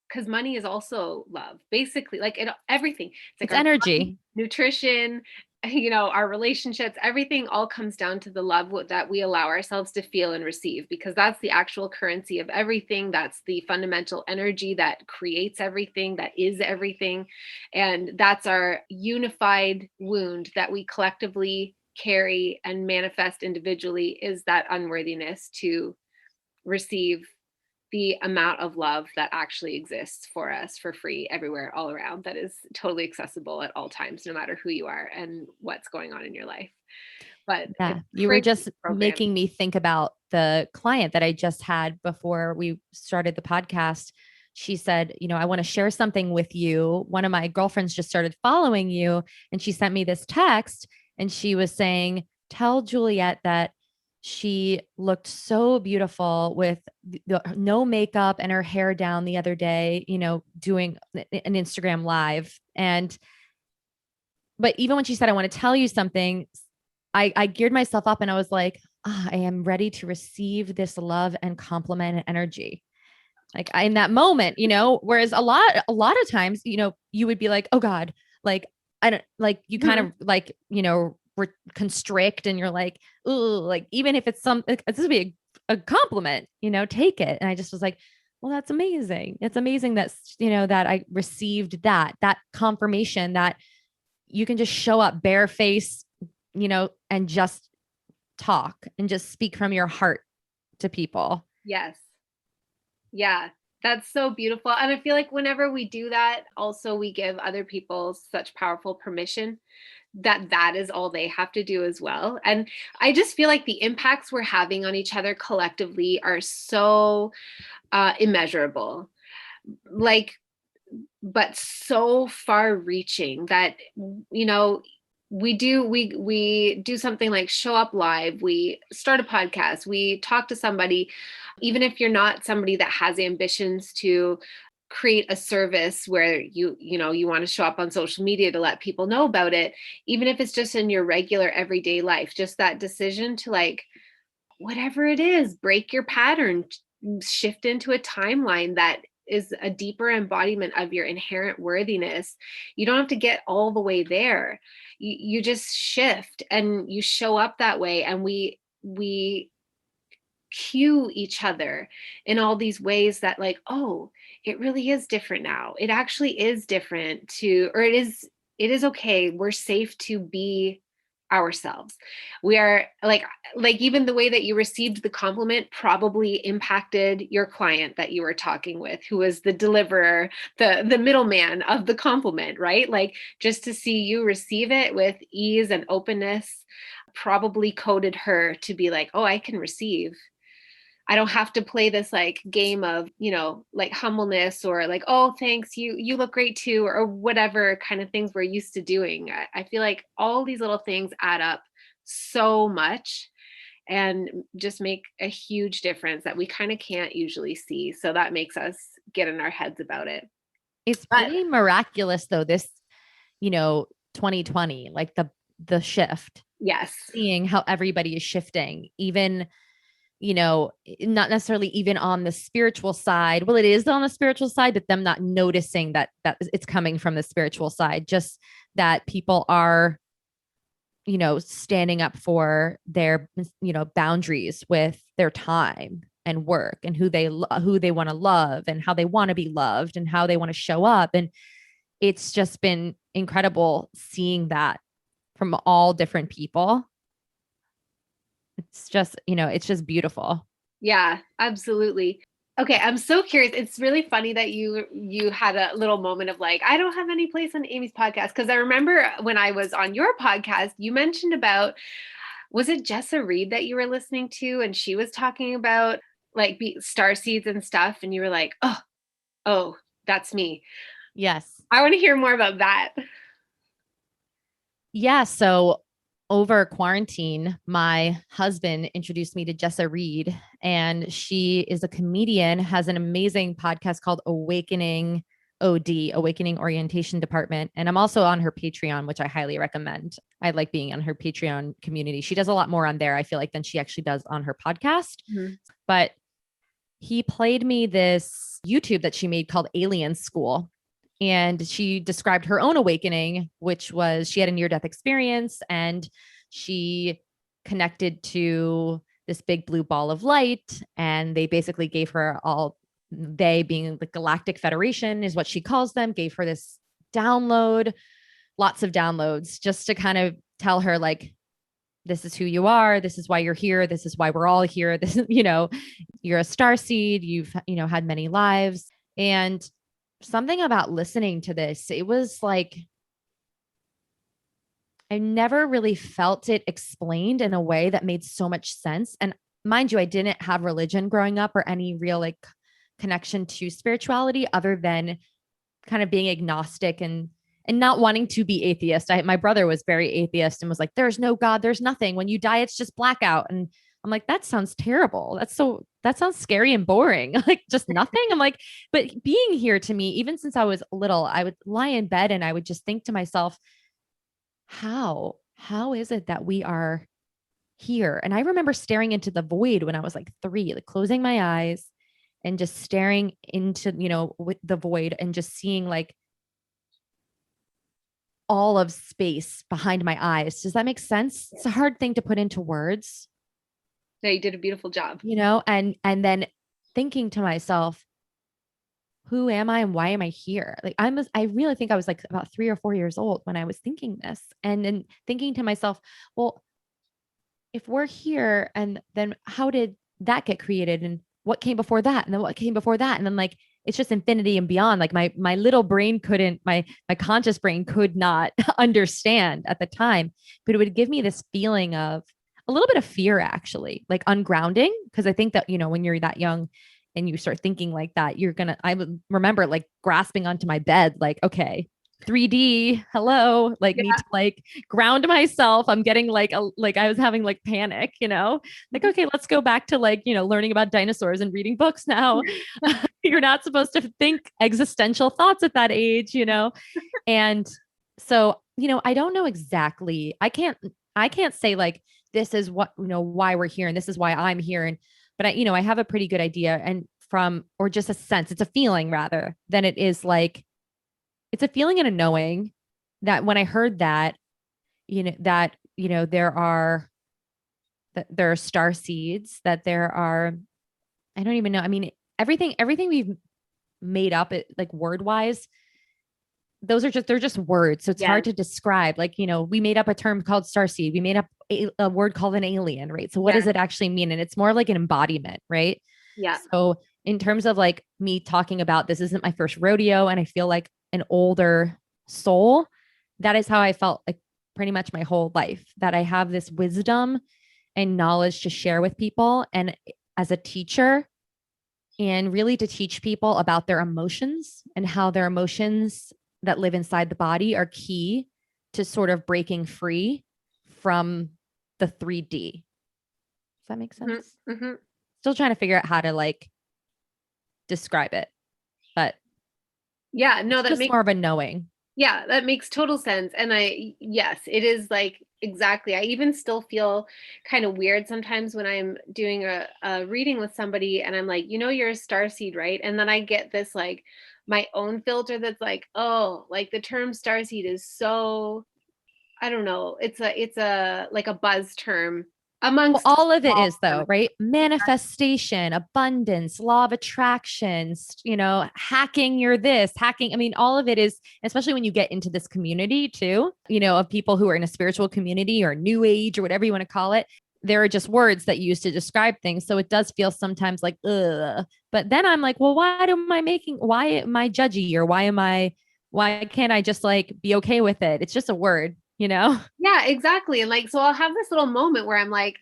because money is also love, basically, like everything. It's like It's our energy. body, nutrition, our relationships, everything all comes down to the love that we allow ourselves to feel and receive, because that's the actual currency of everything. That's the fundamental energy that creates everything, that is everything. And that's our unified wound that we collectively carry and manifest individually, is that unworthiness to receive the amount of love that actually exists for us for free everywhere, all around, that is totally accessible at all times, no matter who you are and what's going on in your life. But Yeah, it's you were crazy just program. making me think about the client that I just had before we started the podcast. She said, I want to share something with you. One of my girlfriends just started following you, and she sent me this text, and she was saying, tell Juliet that she looked so beautiful with no makeup and her hair down the other day, doing an Instagram live. But even when she said, I want to tell you something, I geared myself up and I was like, I am ready to receive this love and compliment and energy. Like in that moment, whereas a lot of times, you would be like, oh God, like, I don't like, you kind of like, constrict, and you're like, ooh, like, even if it's this would be a compliment, take it. And I just was like, well, that's amazing. It's amazing that, that I received that confirmation that you can just show up bare face, and just talk and just speak from your heart to people. Yes. Yeah. That's so beautiful. And I feel like whenever we do that, also we give other people such powerful permission that that is all they have to do as well. And I just feel like the impacts we're having on each other collectively are so immeasurable. Like, but so far reaching that, you know, we do something like show up live, we start a podcast, we talk to somebody, even if you're not somebody that has ambitions to create a service where you know you want to show up on social media to let people know about it, even if it's just in your regular everyday life, just that decision to like, whatever it is, break your pattern, shift into a timeline that is a deeper embodiment of your inherent worthiness. You don't have to get all the way there. You just shift and you show up that way. And we cue each other in all these ways that like, oh, it really is different now. It actually is different to, or it is okay. We're safe to be ourselves. We are like even the way that you received the compliment probably impacted your client that you were talking with, who was the deliverer, the middleman of the compliment, right? Like just to see you receive it with ease and openness probably coded her to be like, oh, I can receive. I don't have to play this like game of, you know, like humbleness or like, oh, thanks, you look great too, or whatever kind of things we're used to doing. I feel like all these little things add up so much and just make a huge difference that we kind of can't usually see. So that makes us get in our heads about it. It's But pretty miraculous though, this, 2020, like the shift, yes. seeing how everybody is shifting, even, not necessarily even on the spiritual side. Well, it is on the spiritual side, but them not noticing that it's coming from the spiritual side, just that people are, standing up for their, boundaries with their time and work and who they want to love and how they want to be loved and how they want to show up. And it's just been incredible seeing that from all different people. It's just beautiful. Yeah, absolutely. Okay, I'm so curious. It's really funny that you had a little moment of like, I don't have any place on Amy's podcast, because I remember when I was on your podcast, you mentioned about, was it Jessa Reed that you were listening to, and she was talking about like star seeds and stuff, and you were like, oh, that's me. Yes. I want to hear more about that. Yeah. So over quarantine, my husband introduced me to Jessa Reed, and she is a comedian, has an amazing podcast called Awakening OD, Awakening Orientation Department. And I'm also on her Patreon, which I highly recommend. I like being on her Patreon community. She does a lot more on there, I feel like, than she actually does on her podcast. Mm-hmm. But he played me this YouTube that she made called Alien School. And she described her own awakening, which was she had a near-death experience and she connected to this big blue ball of light. And they basically gave her they being the Galactic Federation is what she calls them, gave her this download, lots of downloads, just to kind of tell her like, this is who you are. This is why you're here. This is why we're all here. This is, you're a star seed. You've, had many lives. And something about listening to this, it was like, I never really felt it explained in a way that made so much sense. And mind you, I didn't have religion growing up or any real like connection to spirituality other than kind of being agnostic and not wanting to be atheist. My brother was very atheist and was like, there's no God, there's nothing. When you die, it's just blackout. And I'm like, that sounds terrible. That sounds scary and boring. Like just nothing. I'm like, but being here to me, even since I was little, I would lie in bed and I would just think to myself, how is it that we are here? And I remember staring into the void when I was like 3, like closing my eyes and just staring into, the void and just seeing like all of space behind my eyes. Does that make sense? It's a hard thing to put into words. No, you did a beautiful job. And then thinking to myself, who am I and why am I here? Like I really think I was like about 3 or 4 years old when I was thinking this, and then thinking to myself, well, if we're here, and then how did that get created, and what came before that, and then what came before that, and then like it's just infinity and beyond. Like my little brain couldn't, my conscious brain could not understand at the time, but it would give me this feeling of a little bit of fear, actually, like ungrounding, because I think that, you know, when you're that young and you start thinking like that, I would remember like grasping onto my bed, like, okay, 3D, hello, like need Yeah. to like ground myself. I'm getting like I was having like panic, you know, like, okay, let's go back to like, you know, learning about dinosaurs and reading books now. You're not supposed to think existential thoughts at that age, you know? And so, you know, I don't know exactly. I can't say like this is what, you know, why we're here and this is why I'm here. And but I, you know, I have a pretty good idea, and from, or just a sense, it's a feeling rather than it is like, it's a feeling and a knowing that when I heard that, you know, there are star seeds, that there are, I don't even know. I mean, everything we've made up, like word wise, they're just words. So it's Yeah. hard to describe. Like, you know, we made up a term called starseed. We made up a word called an alien, right? So what Yeah. does it actually mean? And it's more like an embodiment, right? Yeah. So in terms of like me talking about, this isn't my first rodeo, and I feel like an older soul, that is how I felt like pretty much my whole life, that I have this wisdom and knowledge to share with people. And as a teacher, and really to teach people about their emotions and how their emotions that live inside the body are key to sort of breaking free from the 3D. Does that make Hmm. sense? Hmm. Still trying to figure out how to like describe it, but Yeah. No, it's that just makes, more of a knowing. yeah, that makes total sense. And yes, it is like, exactly. I even still feel kind of weird sometimes when I'm doing a reading with somebody and I'm like, you know, you're a star seed, right? And then I get this like my own filter that's like, oh, like the term star seed is so, I don't know, it's a like a buzz term Well, amongst all of it all is of them. though, right? Manifestation, abundance, law of attraction, you know, hacking your this, hacking. I mean, all of it is, especially when you get into this community too, you know, of people who are in a spiritual community or new age or whatever you want to call it. There are just words that you use to describe things. So it does feel sometimes like, ugh. But then I'm like, well, why am I judgy, or why can't I just like be okay with it? It's just a word, you know? Yeah, exactly. And like, so I'll have this little moment where I'm like,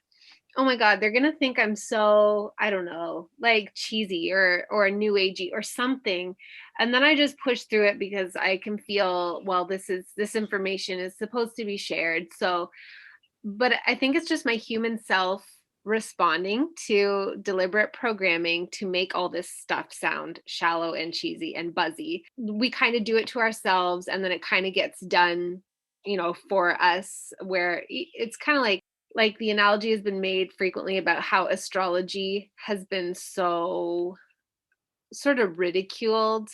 oh my God, they're gonna think I'm so, I don't know, like cheesy or new agey or something. And then I just push through it because I can feel, well, this information is supposed to be shared. So, but I think it's just my human self responding to deliberate programming to make all this stuff sound shallow and cheesy and buzzy. We kind of do it to ourselves and then it kind of gets done, you know, for us, where it's kind of like the analogy has been made frequently about how astrology has been so sort of ridiculed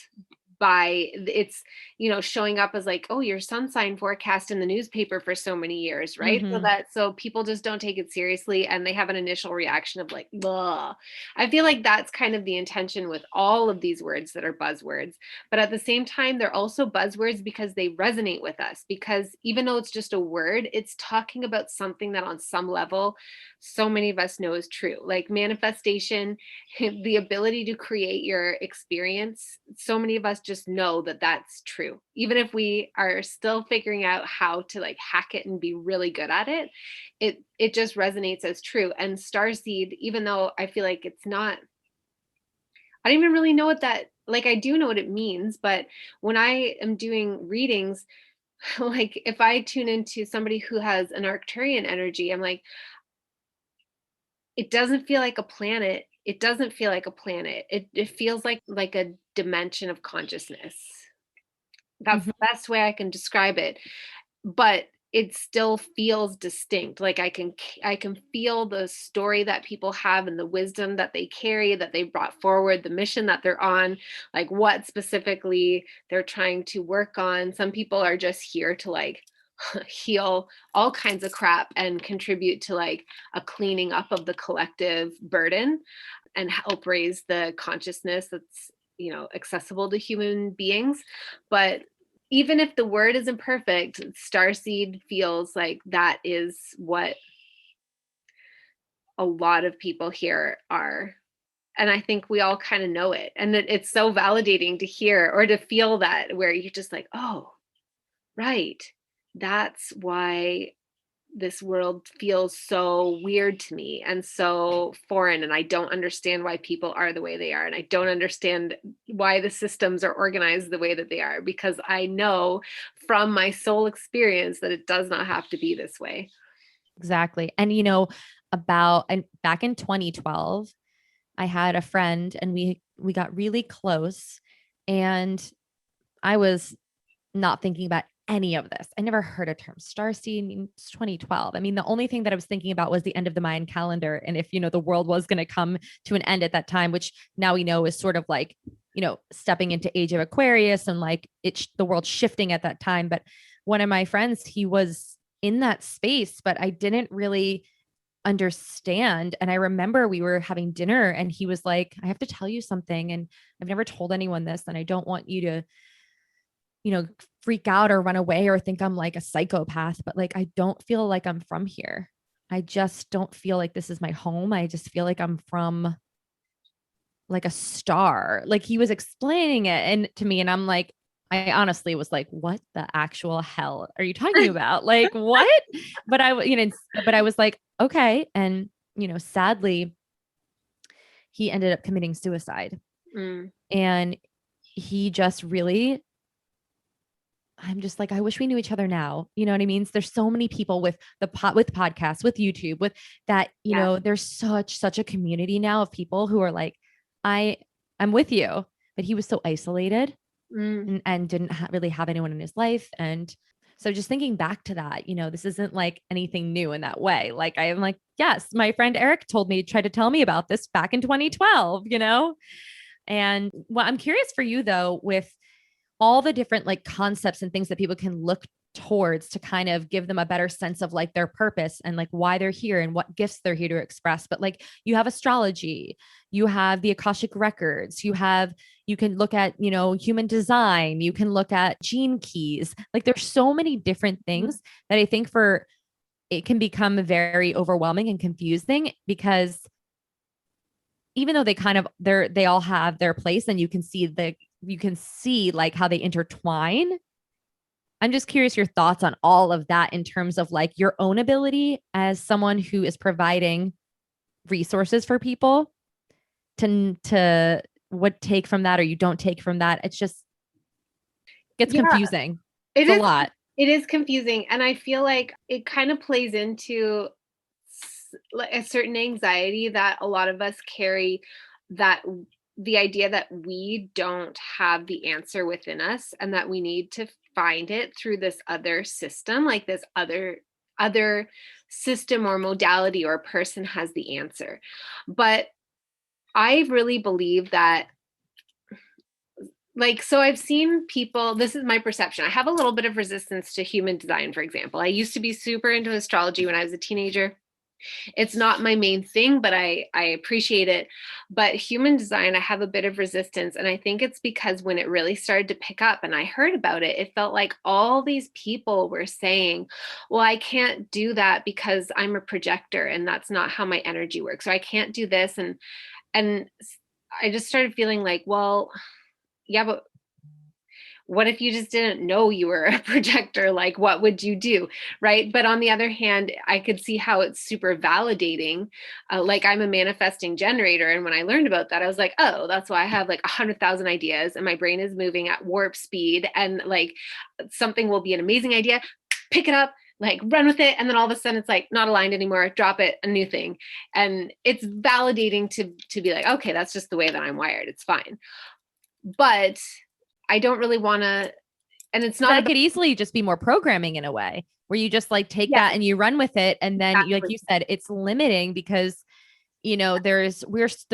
by its, you know, showing up as like, oh, your sun sign forecast in the newspaper for so many years, right? So Mm-hmm. that, so people just don't take it seriously and they have an initial reaction of like, ugh. I feel like that's kind of the intention with all of these words that are buzzwords, but at the same time they're also buzzwords because they resonate with us, because even though it's just a word, it's talking about something that on some level so many of us know is true, like manifestation, the ability to create your experience. So many of us just know that that's true, even if we are still figuring out how to like hack it and be really good at it. It just resonates as true. And starseed, even though I feel like it's not, I don't even really know what that, like I do know what it means, but when I am doing readings, like if I tune into somebody who has an Arcturian energy, I'm like, it doesn't feel like a planet. It doesn't feel like a planet. It feels like a dimension of consciousness. That's Mm-hmm. the best way I can describe it. But it still feels distinct. Like I can feel the story that people have and the wisdom that they carry, that they brought forward, the mission that they're on, like what specifically they're trying to work on. Some people are just here to like heal all kinds of crap and contribute to like a cleaning up of the collective burden and help raise the consciousness that's, you know, accessible to human beings. But even if the word isn't perfect, starseed feels like that is what a lot of people here are. And I think we all kind of know it. And it's so validating to hear or to feel that, where you're just like, oh, right. That's why this world feels so weird to me and so foreign. And I don't understand why people are the way they are. And I don't understand why the systems are organized the way that they are, because I know from my soul experience that it does not have to be this way. Exactly. And back in 2012, I had a friend and we got really close, and I was not thinking about any of this. I never heard a term starseed. I mean, it's 2012. I mean, the only thing that I was thinking about was the end of the Mayan calendar. And if, the world was going to come to an end at that time, which now we know is sort of like, stepping into age of Aquarius, and like the world shifting at that time. But one of my friends, he was in that space, but I didn't really understand. And I remember we were having dinner and he was like, I have to tell you something. And I've never told anyone this. And I don't want you to, freak out or run away or think I'm like a psychopath, but like, I don't feel like I'm from here. I just don't feel like this is my home. I just feel like I'm from like a star. Like he was explaining it and to me, and I'm like, I honestly was like, what the actual hell are you talking about? Like what? But but I was like, okay. And, sadly, he ended up committing suicide. Mm. And he just really, I'm just like, I wish we knew each other now. You know what I mean? There's so many people with with podcasts, with YouTube, with that, there's such a community now of people who are like, I'm with you. But he was so isolated and didn't really have anyone in his life. And so just thinking back to that, this isn't like anything new in that way. Like I am like, yes, my friend Eric tried to tell me about this back in 2012, And what I'm curious for you though, with all the different like concepts and things that people can look towards to kind of give them a better sense of like their purpose and like why they're here and what gifts they're here to express. But like you have astrology, you have the Akashic records, you can look at, human design, you can look at gene keys. Like there's so many different things that I think it can become very overwhelming and confusing, because even though they all have their place and you can see like how they intertwine. I'm just curious your thoughts on all of that in terms of like your own ability as someone who is providing resources for people to what take from that or you don't take from that. It's just gets confusing. It's a lot. It is confusing. And I feel like it kind of plays into a certain anxiety that a lot of us carry, that the idea that we don't have the answer within us and that we need to find it through this other system, like this other system or modality or person has the answer. But I really believe that, like, so I've seen people, this is my perception. I have a little bit of resistance to human design, for example. I used to be super into astrology when I was a teenager. It's not my main thing, but I appreciate it. But human design, I have a bit of resistance. And I think it's because when it really started to pick up and I heard about it, it felt like all these people were saying, well, I can't do that because I'm a projector and that's not how my energy works. So I can't do this. And I just started feeling like, well, yeah, but what if you just didn't know you were a projector? Like, what would you do? Right. But on the other hand, I could see how it's super validating. Like I'm a manifesting generator. And when I learned about that, I was like, oh, that's why I have like 100,000 ideas and my brain is moving at warp speed. And like something will be an amazing idea, pick it up, like run with it. And then all of a sudden it's like not aligned anymore, drop it, a new thing. And it's validating to be like, okay, that's just the way that I'm wired. It's fine. But I don't really want to, and it's not. That could easily just be more programming in a way where you just like take that and you run with it. And then like you said, it's limiting because, there's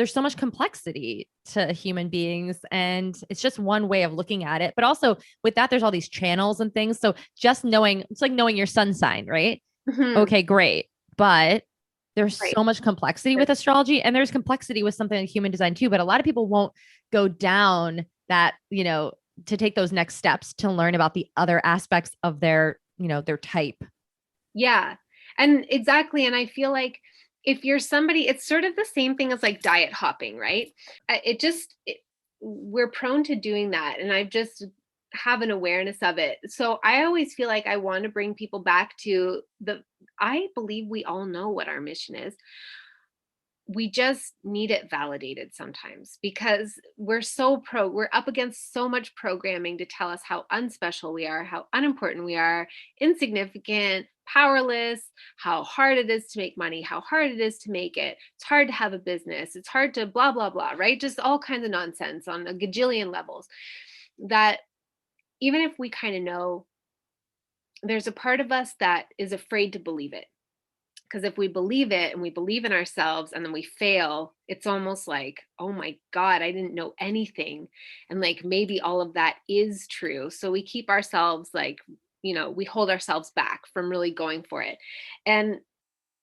so much complexity to human beings and it's just one way of looking at it. But also with that, there's all these channels and things. So just knowing, it's like knowing your sun sign, right? Mm-hmm. Okay, great. But there's so much complexity with astrology and there's complexity with something like human design too. But a lot of people won't go down that, to take those next steps to learn about the other aspects of their, their type. Yeah. And exactly. And I feel like if you're somebody, it's sort of the same thing as like diet hopping, right? We're prone to doing that. And I've just have an awareness of it. So I always feel like I want to bring people back to I believe we all know what our mission is. We just need it validated sometimes because we're up against so much programming to tell us how unspecial we are, how unimportant we are, insignificant, powerless, how hard it is to make money, how hard it is to make it. It's hard to have a business. It's hard to blah, blah, blah, right? Just all kinds of nonsense on a gajillion levels that even if we kind of know, there's a part of us that is afraid to believe it. Because if we believe it and we believe in ourselves and then we fail, it's almost like, oh my God, I didn't know anything. And like maybe all of that is true. So we keep ourselves like, we hold ourselves back from really going for it. And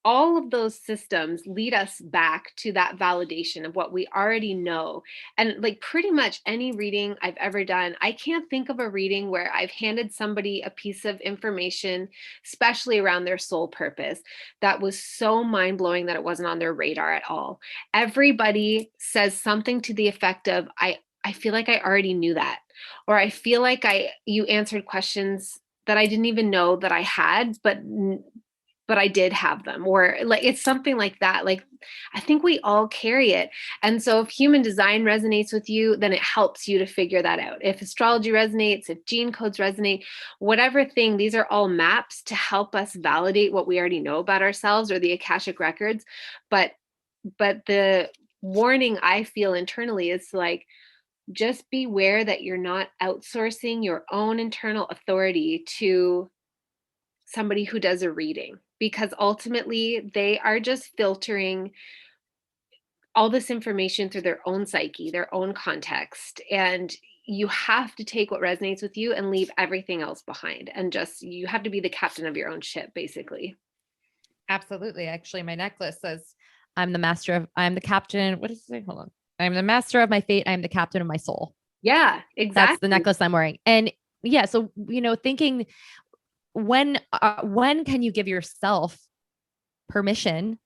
all of those systems lead us back to that validation of what we already know. And like pretty much any reading I've ever done, I can't think of a reading where I've handed somebody a piece of information, especially around their soul purpose, that was so mind blowing that it wasn't on their radar at all. Everybody says something to the effect of, I feel like I already knew that, or I feel like you answered questions that I didn't even know that I had, but I did have them, or like it's something like that. Like I think we all carry it. And so if human design resonates with you, then it helps you to figure that out. If astrology resonates, if gene codes resonate, whatever thing, these are all maps to help us validate what we already know about ourselves or the Akashic records. But the warning I feel internally is like, just beware that you're not outsourcing your own internal authority to somebody who does a reading, because ultimately they are just filtering all this information through their own psyche, their own context. And you have to take what resonates with you and leave everything else behind. And just, you have to be the captain of your own ship, basically. Absolutely. Actually, my necklace says, I'm the captain. What does it say? Hold on. I'm the master of my fate. I'm the captain of my soul. Yeah, That's the exactly. necklace I'm wearing. And yeah, so, thinking when can you give yourself permission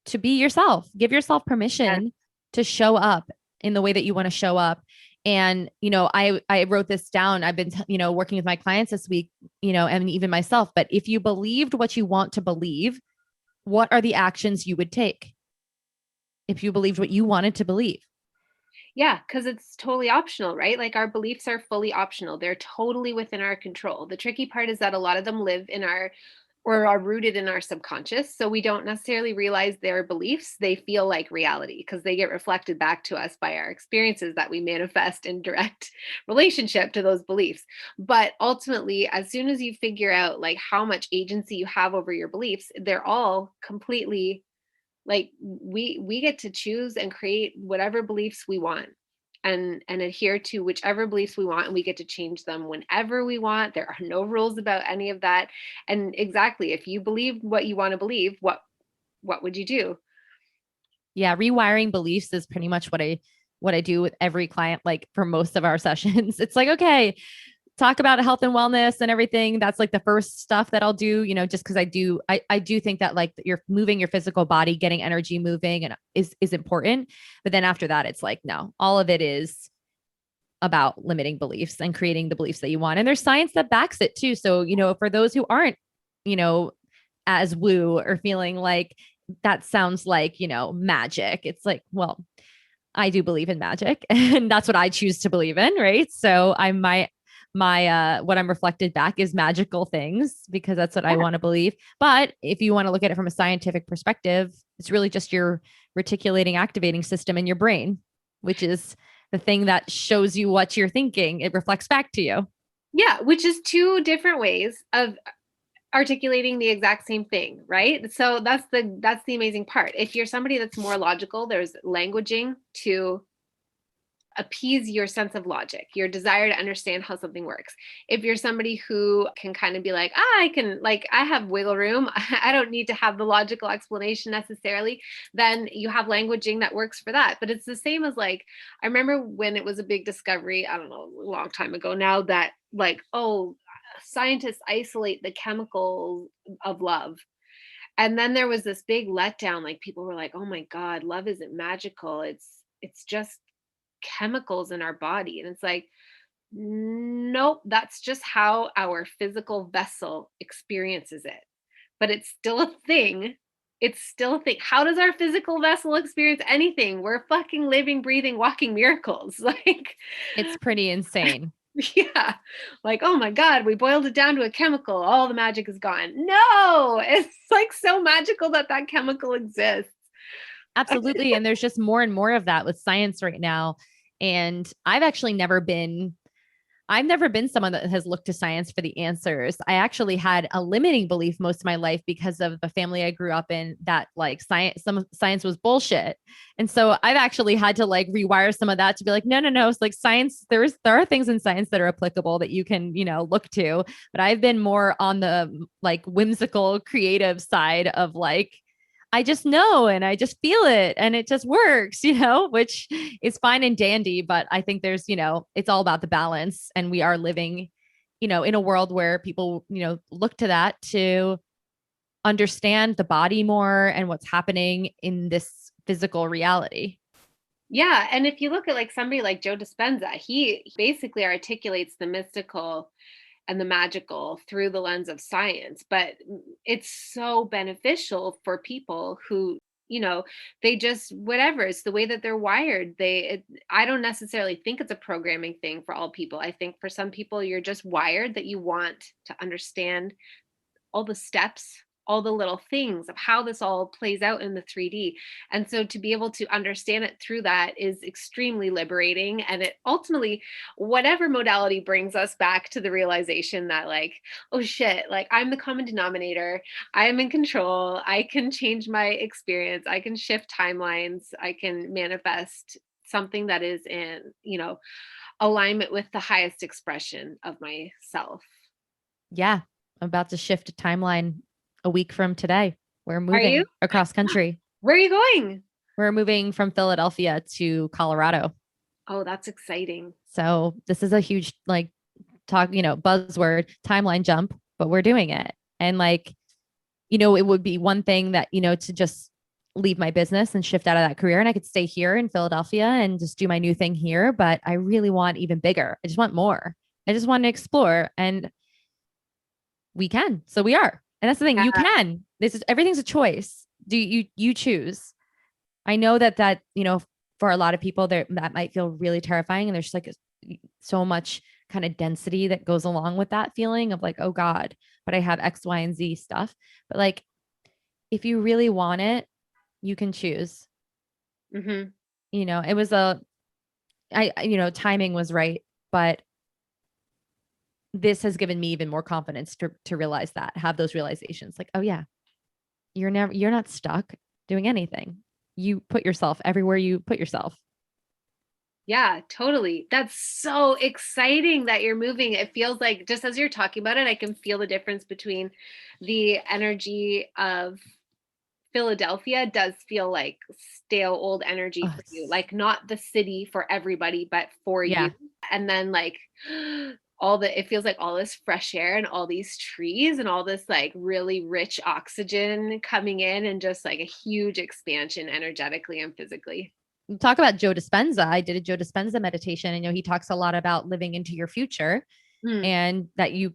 to be yourself? Give yourself Yeah. permission to show up in the way that you want to show up. And, I wrote this down. I've been, working with my clients this week, and even myself, but if you believed what you want to believe, what are the actions you would take if you believed what you wanted to believe? Yeah, because it's totally optional, right? Like our beliefs are fully optional. They're totally within our control. The tricky part is that a lot of them live in our or are rooted in our subconscious. So we don't necessarily realize their beliefs. They feel like reality because they get reflected back to us by our experiences that we manifest in direct relationship to those beliefs. But ultimately, as soon as you figure out like how much agency you have over your beliefs, they're all completely like we get to choose and create whatever beliefs we want and adhere to whichever beliefs we want, and we get to change them whenever we want. There are no rules about any of that. And exactly, if you believe what you want to believe, what would you do? Yeah, rewiring beliefs is pretty much what I do with every client, like for most of our sessions. It's like, okay, talk about health and wellness and everything. That's like the first stuff that I'll do, just because I do think that like you're moving your physical body, getting energy moving and is important. But then after that, it's like, no, all of it is about limiting beliefs and creating the beliefs that you want. And there's science that backs it too. So, for those who aren't, you know, as woo or feeling like that sounds like, magic, it's like, well, I do believe in magic and that's what I choose to believe in. Right. So my what I'm reflected back is magical things because that's what I want to believe. But if you want to look at it from a scientific perspective, it's really just your reticulating activating system in your brain, which is the thing that shows you what you're thinking. It reflects back to you. Yeah, which is two different ways of articulating the exact same thing, right? So that's the amazing part. If you're somebody that's more logical, there's languaging to appease your sense of logic, your desire to understand how something works. If you're somebody who can kind of be like, I can, like, I have wiggle room, I don't need to have the logical explanation necessarily, then you have languaging that works for that. But it's the same as like, I remember when it was a big discovery, I don't know, a long time ago now, that like, oh, scientists isolate the chemicals of love. And then there was this big letdown. Like people were like, oh my God, love isn't magical. It's just chemicals in our body. And it's like, nope, that's just how our physical vessel experiences it. But it's still a thing. It's still a thing. How does our physical vessel experience anything? We're fucking living, breathing, walking miracles. Like, It's pretty insane. yeah. Like, oh my God, we boiled it down to a chemical. All the magic is gone. No, it's like so magical that that chemical exists. Absolutely. And there's just more and more of that with science right now. And I've never been someone that has looked to science for the answers. I actually had a limiting belief most of my life because of the family I grew up in that like science was bullshit. And so I've actually had to like rewire some of that to be like, no, no, no. It's like science, there are things in science that are applicable that you can, look to. But I've been more on the like whimsical, creative side of like, I just know and I just feel it and it just works, which is fine and dandy. But I think there's, it's all about the balance. And we are living, in a world where people, look to that to understand the body more and what's happening in this physical reality. Yeah. And if you look at like somebody like Joe Dispenza, he basically articulates the mystical and the magical through the lens of science. But it's so beneficial for people who, they just, whatever, it's the way that they're wired. I don't necessarily think it's a programming thing for all people. I think for some people, you're just wired that you want to understand all the steps, all the little things of how this all plays out in the 3D. And so to be able to understand it through that is extremely liberating. And it ultimately, whatever modality brings us back to the realization that, like, oh shit, like I'm the common denominator. I am in control. I can change my experience. I can shift timelines. I can manifest something that is in, alignment with the highest expression of myself. Yeah. I'm about to shift a timeline a week from today. We're Are you? moving across country. Where are you going? We're moving from Philadelphia to Colorado. Oh, that's exciting. So this is a huge like talk, buzzword timeline jump, but we're doing it. And like, it would be one thing that, to just leave my business and shift out of that career and I could stay here in Philadelphia and just do my new thing here. But I really want even bigger. I just want more. I just want to explore and we can. So we are. And that's the thing. Yeah. You can. Everything's a choice. Do you choose? I know that, for a lot of people there that might feel really terrifying. And there's like so much kind of density that goes along with that feeling of like, oh God, but I have X, Y, and Z stuff. But like, if you really want it, you can choose. Mm-hmm. It was timing was right, but this has given me even more confidence to realize that, have those realizations like, oh yeah, you're not stuck doing anything. You put yourself everywhere you put yourself. Yeah, totally. That's so exciting that you're moving. It feels like just as you're talking about it, I can feel the difference between the energy of Philadelphia does feel like stale old energy Oh, for you, like not the city for everybody, but for you. yeah. And then like it feels like all this fresh air and all these trees and all this like really rich oxygen coming in and just like a huge expansion energetically and physically. Talk about Joe Dispenza. I did a Joe Dispenza meditation and he talks a lot about living into your future Mm, and that you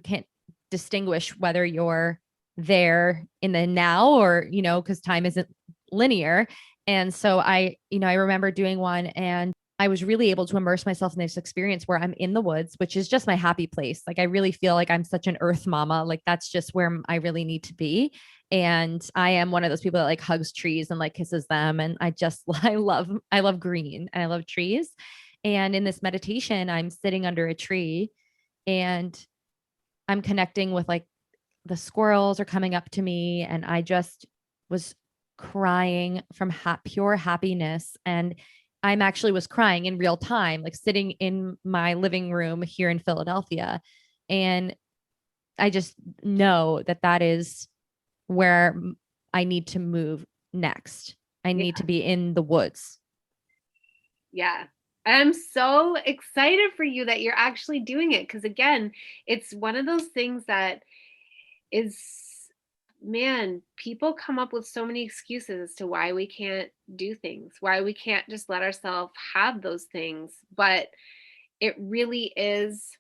can't distinguish whether you're there in the now or because time isn't linear. And so I remember doing one and I was really able to immerse myself in this experience where I'm in the woods, which is just my happy place. Like I really feel like I'm such an earth mama. Like that's just where I really need to be. And I am one of those people that like hugs trees and like kisses them. And I love green and I love trees. And in this meditation, I'm sitting under a tree and I'm connecting with like the squirrels are coming up to me and I just was crying from pure happiness and I'm actually was crying in real time like sitting in my living room here in Philadelphia and I just know that is where I need to move next. I yeah. need to be in the woods. Yeah. I'm so excited for you that you're actually doing it. Because again, it's one of those things that is man, people come up with so many excuses as to why we can't do things, why we can't just let ourselves have those things. But it really is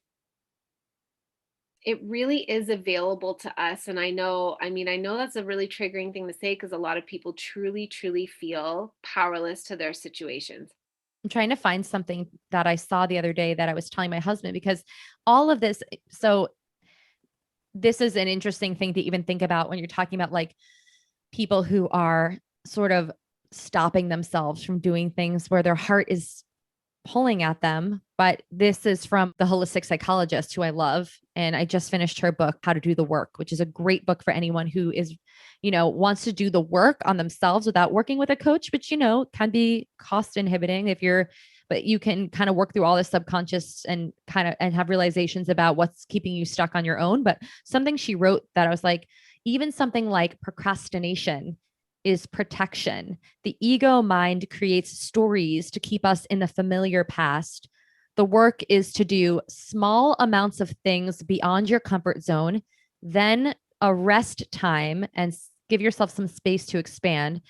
it really is available to us. And I know that's a really triggering thing to say because a lot of people truly, truly feel powerless to their situations. I'm trying to find something that I saw the other day that I was telling my husband, because all of this, so this is an interesting thing to even think about when you're talking about like people who are sort of stopping themselves from doing things where their heart is pulling at them. But this is from the holistic psychologist who I love. And I just finished her book, How to Do the Work, which is a great book for anyone who is, wants to do the work on themselves without working with a coach, which, can be cost inhibiting but you can kind of work through all the subconscious and have realizations about what's keeping you stuck on your own. But something she wrote that I was like, even something like procrastination is protection. The ego mind creates stories to keep us in the familiar past. The work is to do small amounts of things beyond your comfort zone, then a rest time and give yourself some space to expand.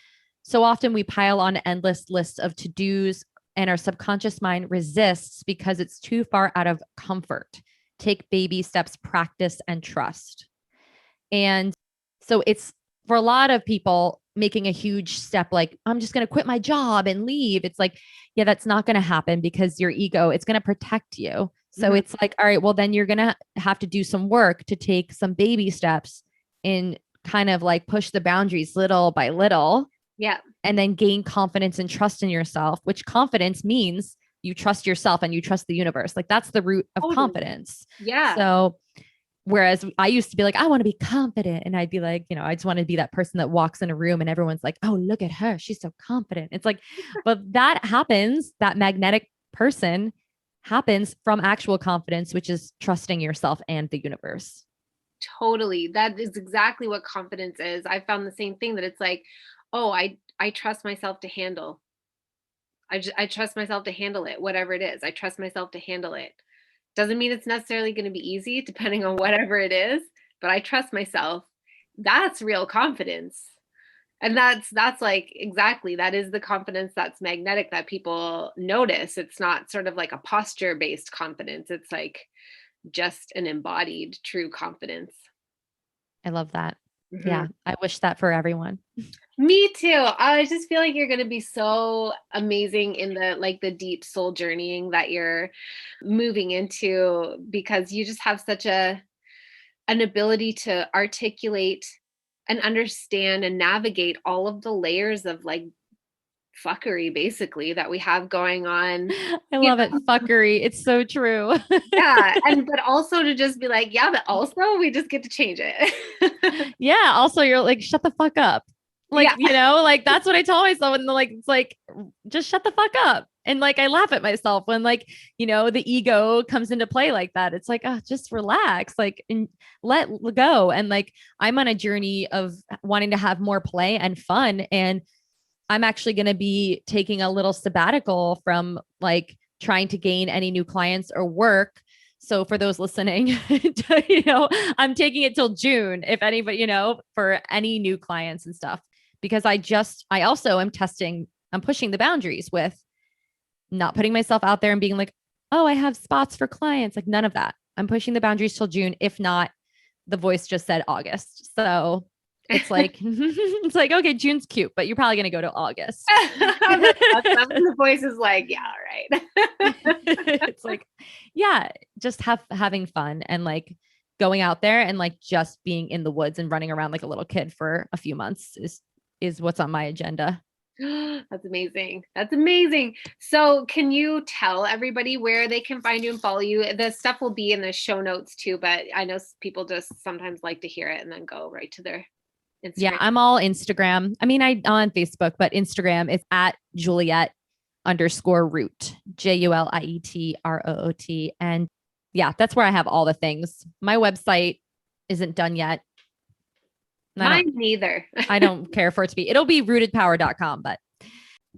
So often we pile on endless lists of to-dos and our subconscious mind resists because it's too far out of comfort. Take baby steps, practice, and trust. And so it's for a lot of people making a huge step, like, I'm just going to quit my job and leave. It's like, yeah, that's not going to happen because your ego, it's going to protect you. So it's like, all right, well, then you're going to have to do some work to take some baby steps and kind of like push the boundaries little by little. Yeah. And then gain confidence and trust in yourself, which confidence means you trust yourself and you trust the universe. Like that's the root of confidence. Yeah. So whereas I used to be like, I want to be confident. And I'd be like, I just want to be that person that walks in a room and everyone's like, oh, look at her. She's so confident. It's like, but that happens, that magnetic person happens from actual confidence, which is trusting yourself and the universe. Totally. That is exactly what confidence is. I found the same thing, that it's like, oh, I trust myself to handle. I trust myself to handle it, whatever it is. I trust myself to handle it. Doesn't mean it's necessarily going to be easy depending on whatever it is, but I trust myself. That's real confidence. And that's like, exactly, that is the confidence that's magnetic that people notice. It's not sort of like a posture based confidence. It's like just an embodied true confidence. I love that. Mm-hmm. Yeah. I wish that for everyone. Me too. I just feel like you're going to be so amazing in the deep soul journeying that you're moving into, because you just have such an ability to articulate and understand and navigate all of the layers of like fuckery basically that we have going on. I love it. Fuckery. It's so true. Yeah. But also to just be like, yeah, but also we just get to change it. Yeah. Also, you're like, shut the fuck up. Like, like that's what I tell myself. And like, it's like, just shut the fuck up. And like, I laugh at myself when like, the ego comes into play like that. It's like, oh, just relax, like, and let go. And like, I'm on a journey of wanting to have more play and fun. And I'm actually going to be taking a little sabbatical from like trying to gain any new clients or work. So for those listening, I'm taking it till June, if anybody, for any new clients and stuff, because I also am I'm pushing the boundaries with not putting myself out there and being like, oh, I have spots for clients. Like none of that. I'm pushing the boundaries till June. If not, the voice just said August. So it's like, okay, June's cute, but you're probably going to go to August. The voice is like, yeah, all right. It's like, yeah, just having fun and like going out there and like just being in the woods and running around like a little kid for a few months is what's on my agenda. That's amazing. That's amazing. So can you tell everybody where they can find you and follow you? The stuff will be in the show notes too, but I know people just sometimes like to hear it and then go right to their Instagram. Yeah, I'm all Instagram. I mean, I'm on Facebook, but Instagram is at Juliet_root, JULIETROOT. And yeah, that's where I have all the things. My website isn't done yet. Mine neither. I don't care for it to be. It'll be rootedpower.com, but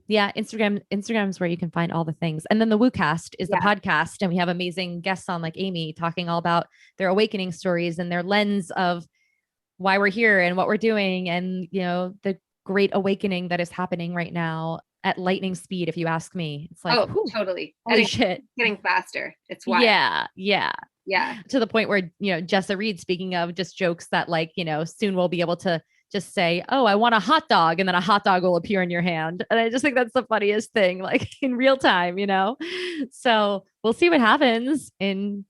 yeah, Instagram is where you can find all the things. And then the WooCast is the podcast. And we have amazing guests on like Amy talking all about their awakening stories and their lens of why we're here and what we're doing, and the great awakening that is happening right now at lightning speed, if you ask me. It's like, Oh, whew, totally. And holy it's shit. getting faster. It's wild. Yeah, yeah. Yeah. To the point where, Jessa Reed, speaking of, just jokes that like, soon we'll be able to just say, oh, I want a hot dog, and then a hot dog will appear in your hand. And I just think that's the funniest thing, like in real time. So we'll see what happens. And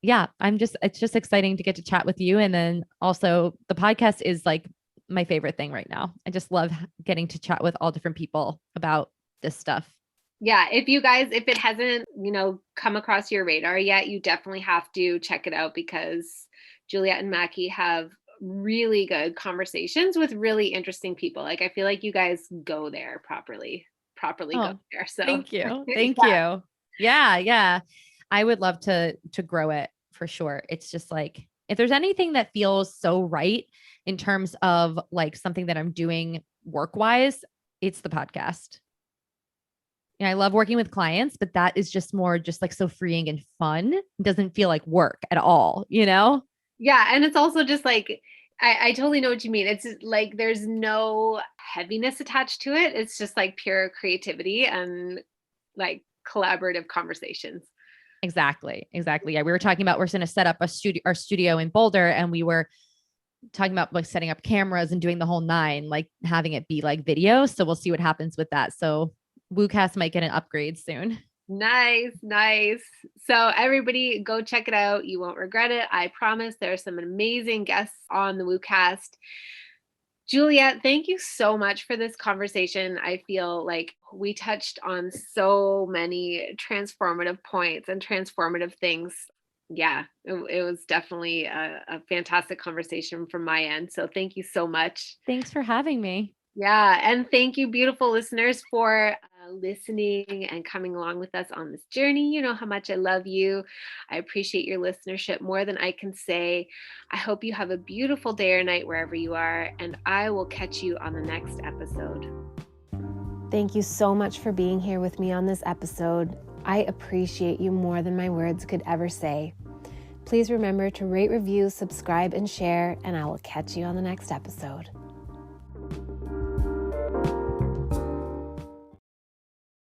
yeah, it's just exciting to get to chat with you. And then also the podcast is like my favorite thing right now. I just love getting to chat with all different people about this stuff. Yeah, if it hasn't, come across your radar yet, you definitely have to check it out, because Juliet and Mackie have really good conversations with really interesting people. Like, I feel like you guys go there properly go Oh, there. So thank you. Thank you. Yeah, yeah. I would love to grow it for sure. It's just like, if there's anything that feels so right in terms of like something that I'm doing work-wise, it's the podcast. I love working with clients, but that is just more just like so freeing and fun. It doesn't feel like work at all, yeah, and it's also just like, I totally know what you mean. It's like there's no heaviness attached to it. It's just like pure creativity and like collaborative conversations. Exactly. Exactly. Yeah. We were talking about, we're going to set up our studio in Boulder, and we were talking about like setting up cameras and doing the whole nine, like having it be like video. So we'll see what happens with that. So WooCast might get an upgrade soon. Nice, nice. So everybody go check it out. You won't regret it. I promise. There are some amazing guests on the WooCast. Juliet, thank you so much for this conversation. I feel like we touched on so many transformative points and transformative things. Yeah, it was definitely a fantastic conversation from my end. So thank you so much. Thanks for having me. Yeah, and thank you, beautiful listeners, for listening and coming along with us on this journey. You know how much I love you. I appreciate your listenership more than I can say. I hope you have a beautiful day or night wherever you are, and I will catch you on the next episode. Thank you so much for being here with me on this episode. I appreciate you more than my words could ever say. Please remember to rate, review, subscribe, and share, and I will catch you on the next episode.